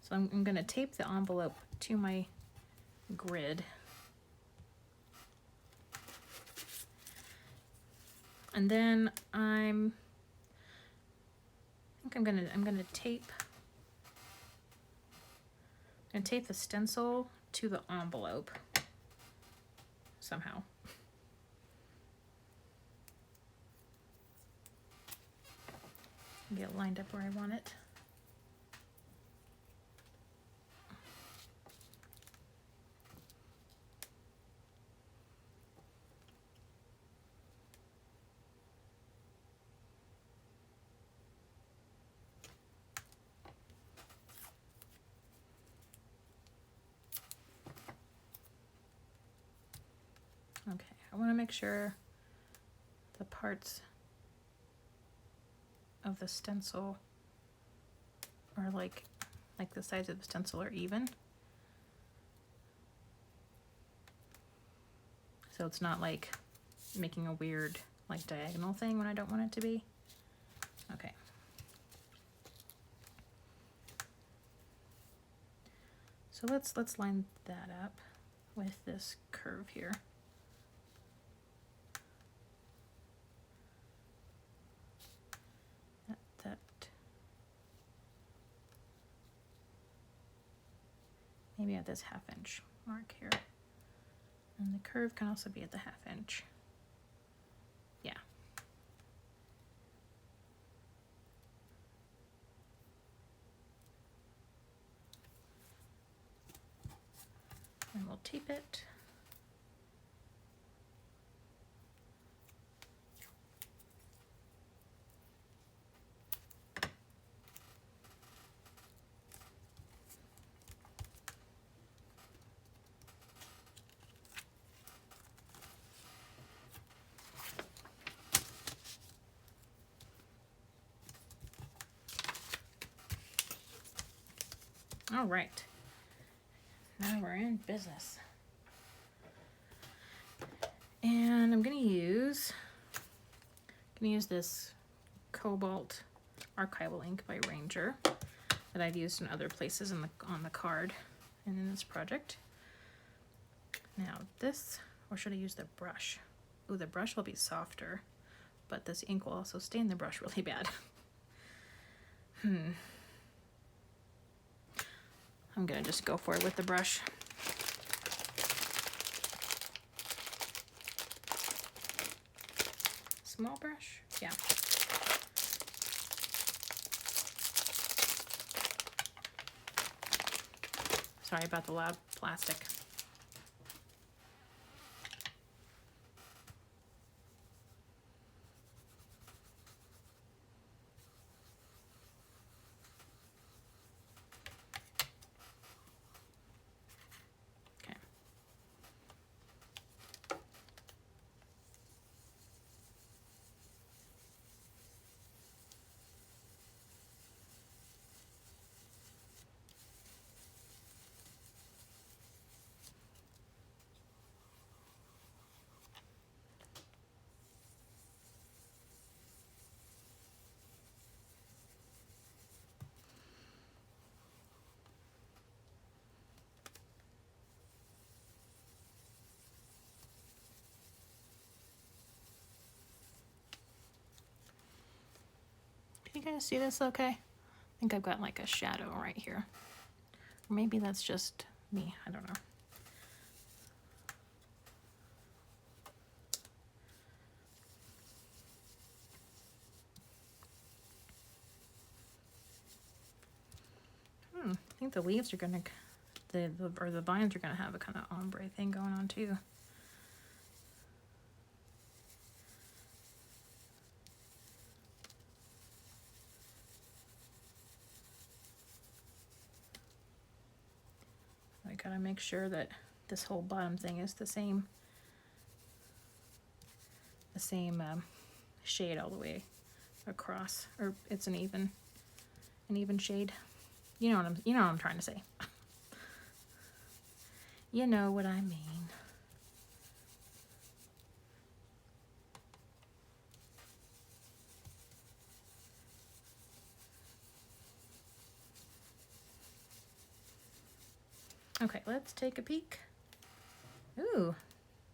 So I'm gonna tape the envelope to my grid. And then I'm gonna tape the stencil to the envelope somehow. Get it lined up where I want it. I want to make sure the parts of the stencil are like the sides of the stencil are even. So it's not like making a weird like diagonal thing when I don't want it to be. Okay. So let's line that up with this curve here. That maybe at this 1/2 inch mark here. And the curve can also be at the 1/2 inch. Yeah. And we'll tape it. All right, now we're in business. And I'm gonna use this Cobalt Archival ink by Ranger that I've used in other places on the card and in this project. Now this, or should I use the brush? Ooh, the brush will be softer, but this ink will also stain the brush really bad. I'm gonna just go for it with the brush. Small brush? Yeah. Sorry about the loud plastic. Can you guys see this okay? I think I've got like a shadow right here. Or maybe that's just me, I don't know. I think the leaves are gonna, the vines are gonna have a kind of ombre thing going on too. I gotta make sure that this whole bottom thing is the same shade all the way across, or it's an even shade. You know what I'm trying to say. You know what I mean. Okay, let's take a peek. Ooh,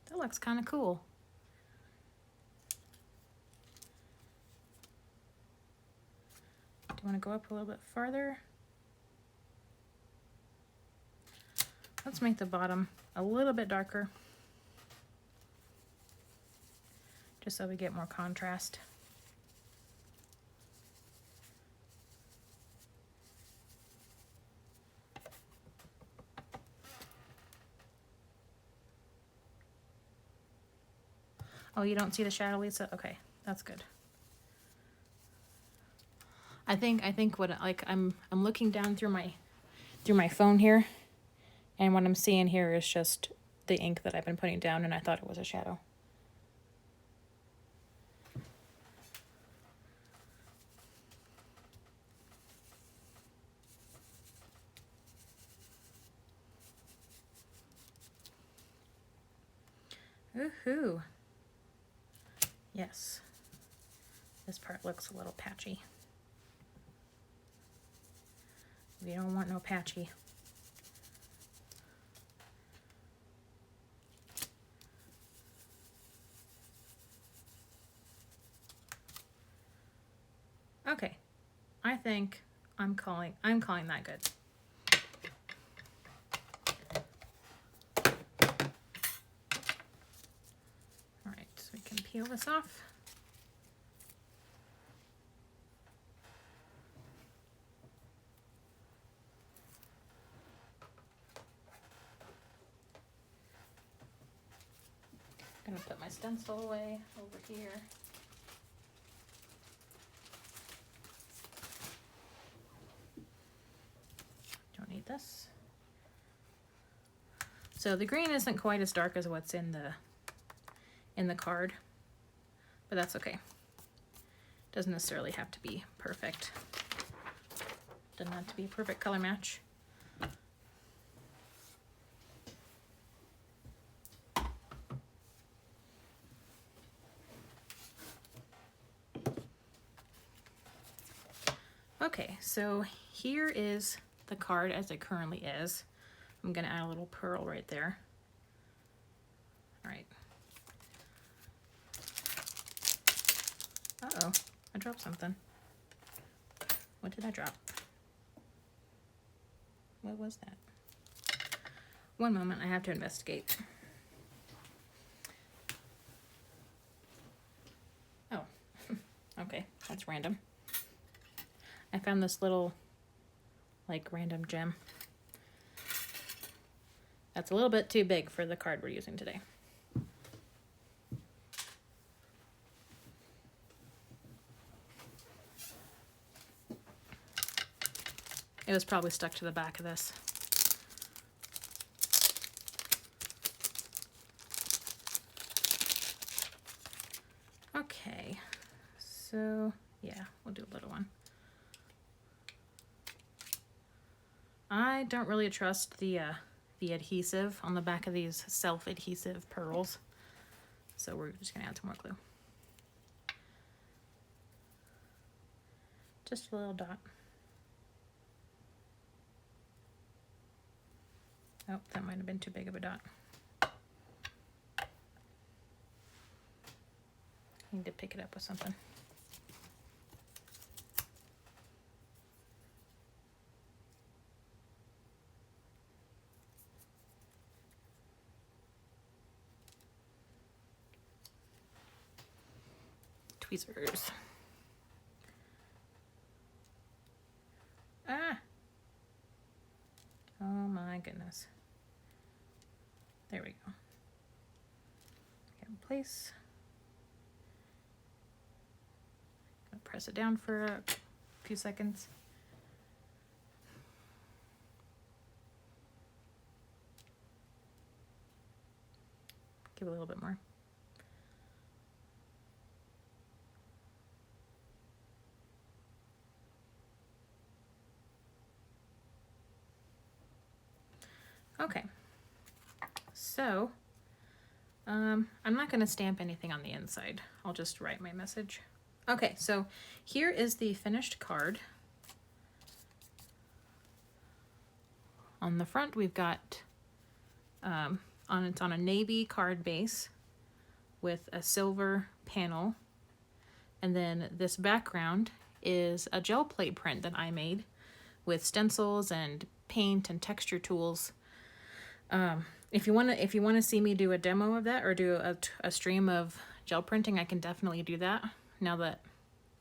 that looks kind of cool. Do you want to go up a little bit farther? Let's make the bottom a little bit darker, just so we get more contrast. Oh, you don't see the shadow, Lisa? Okay, that's good. I think what I'm looking down through my phone here, and what I'm seeing here is just the ink that I've been putting down, and I thought it was a shadow. Woohoo! Yes. This part looks a little patchy. We don't want no patchy. Okay. I think I'm calling that good. All right, so we can peel this off. I'm gonna put my stencil away over here. Don't need this. So the green isn't quite as dark as what's in the card, but that's okay. Doesn't necessarily have to be perfect. Doesn't have to be a perfect color match. Okay, so here is the card as it currently is. I'm gonna add a little pearl right there. All right. Uh-oh, I dropped something. What did I drop? What was that? One moment, I have to investigate. Oh, okay, that's random. I found this little, like, random gem. That's a little bit too big for the card we're using today. It was probably stuck to the back of this. Okay, so yeah, we'll do a little one. I don't really trust the adhesive on the back of these self-adhesive pearls, so we're just gonna add some more glue. Just a little dot. Oh, that might have been too big of a dot. I need to pick it up with something. Tweezers. Ah! Oh my goodness. There we go. Get in place. Gonna press it down for a few seconds. Give it a little bit more. Okay, so I'm not going to stamp anything on the inside. I'll just write my message. Okay, so here is the finished card. On the front, we've got it's on a navy card base with a silver panel, and then this background is a gel plate print that I made with stencils and paint and texture tools. If you want to see me do a demo of that or do a stream of gel printing, I can definitely do that now that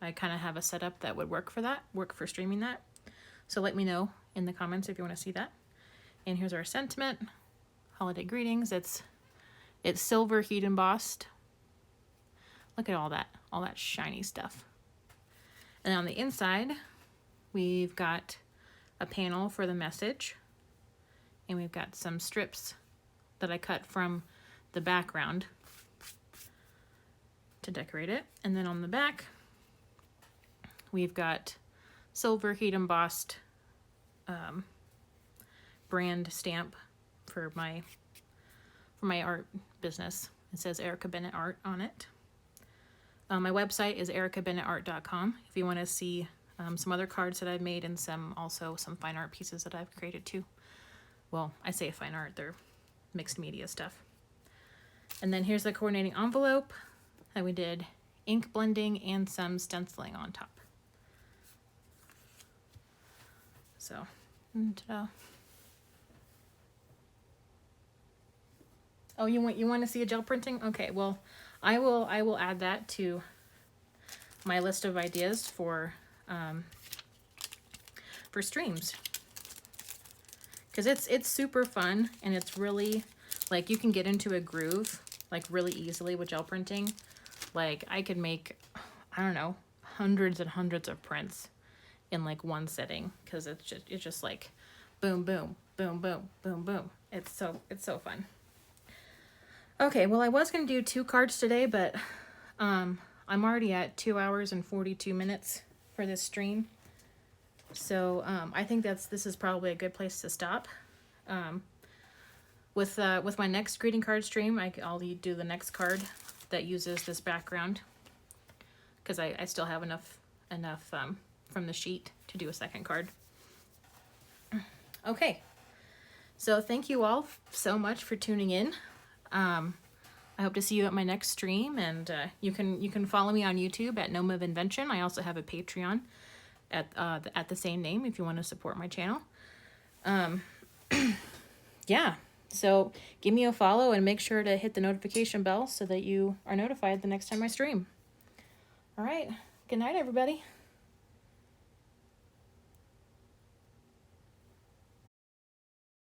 I kind of have a setup that would work for streaming that. So let me know in the comments if you want to see that. And here's our sentiment, holiday greetings. It's silver heat embossed. Look at all that shiny stuff. And on the inside, we've got a panel for the message. And we've got some strips that I cut from the background to decorate it. And then on the back, we've got silver heat embossed brand stamp for my art business. It says Erica Bennett Art on it. My website is ericabennettart.com if you want to see some other cards that I've made and also some fine art pieces that I've created too. Well, I say fine art, they're mixed media stuff. And then here's the coordinating envelope that we did ink blending and some stenciling on top. So, oh, you want to see a gel printing? Okay, well, I will add that to my list of ideas for streams, because it's super fun and it's really like you can get into a groove like really easily with gel printing. Like I could make, I don't know, hundreds and hundreds of prints in like one sitting, because it's just like boom boom boom boom boom boom. It's so fun. Okay, well, I was going to do 2 cards today, but I'm already at 2 hours and 42 minutes for this stream. So I think this is probably a good place to stop. With my next greeting card stream, I'll do the next card that uses this background, because I still have enough from the sheet to do a second card. Okay, so thank you all so much for tuning in. I hope to see you at my next stream, and you can follow me on YouTube at Gnome of Invention. I also have a Patreon at the same name if you want to support my channel. Yeah, so give me a follow and make sure to hit the notification bell so that you are notified the next time I stream. All right, good night, everybody.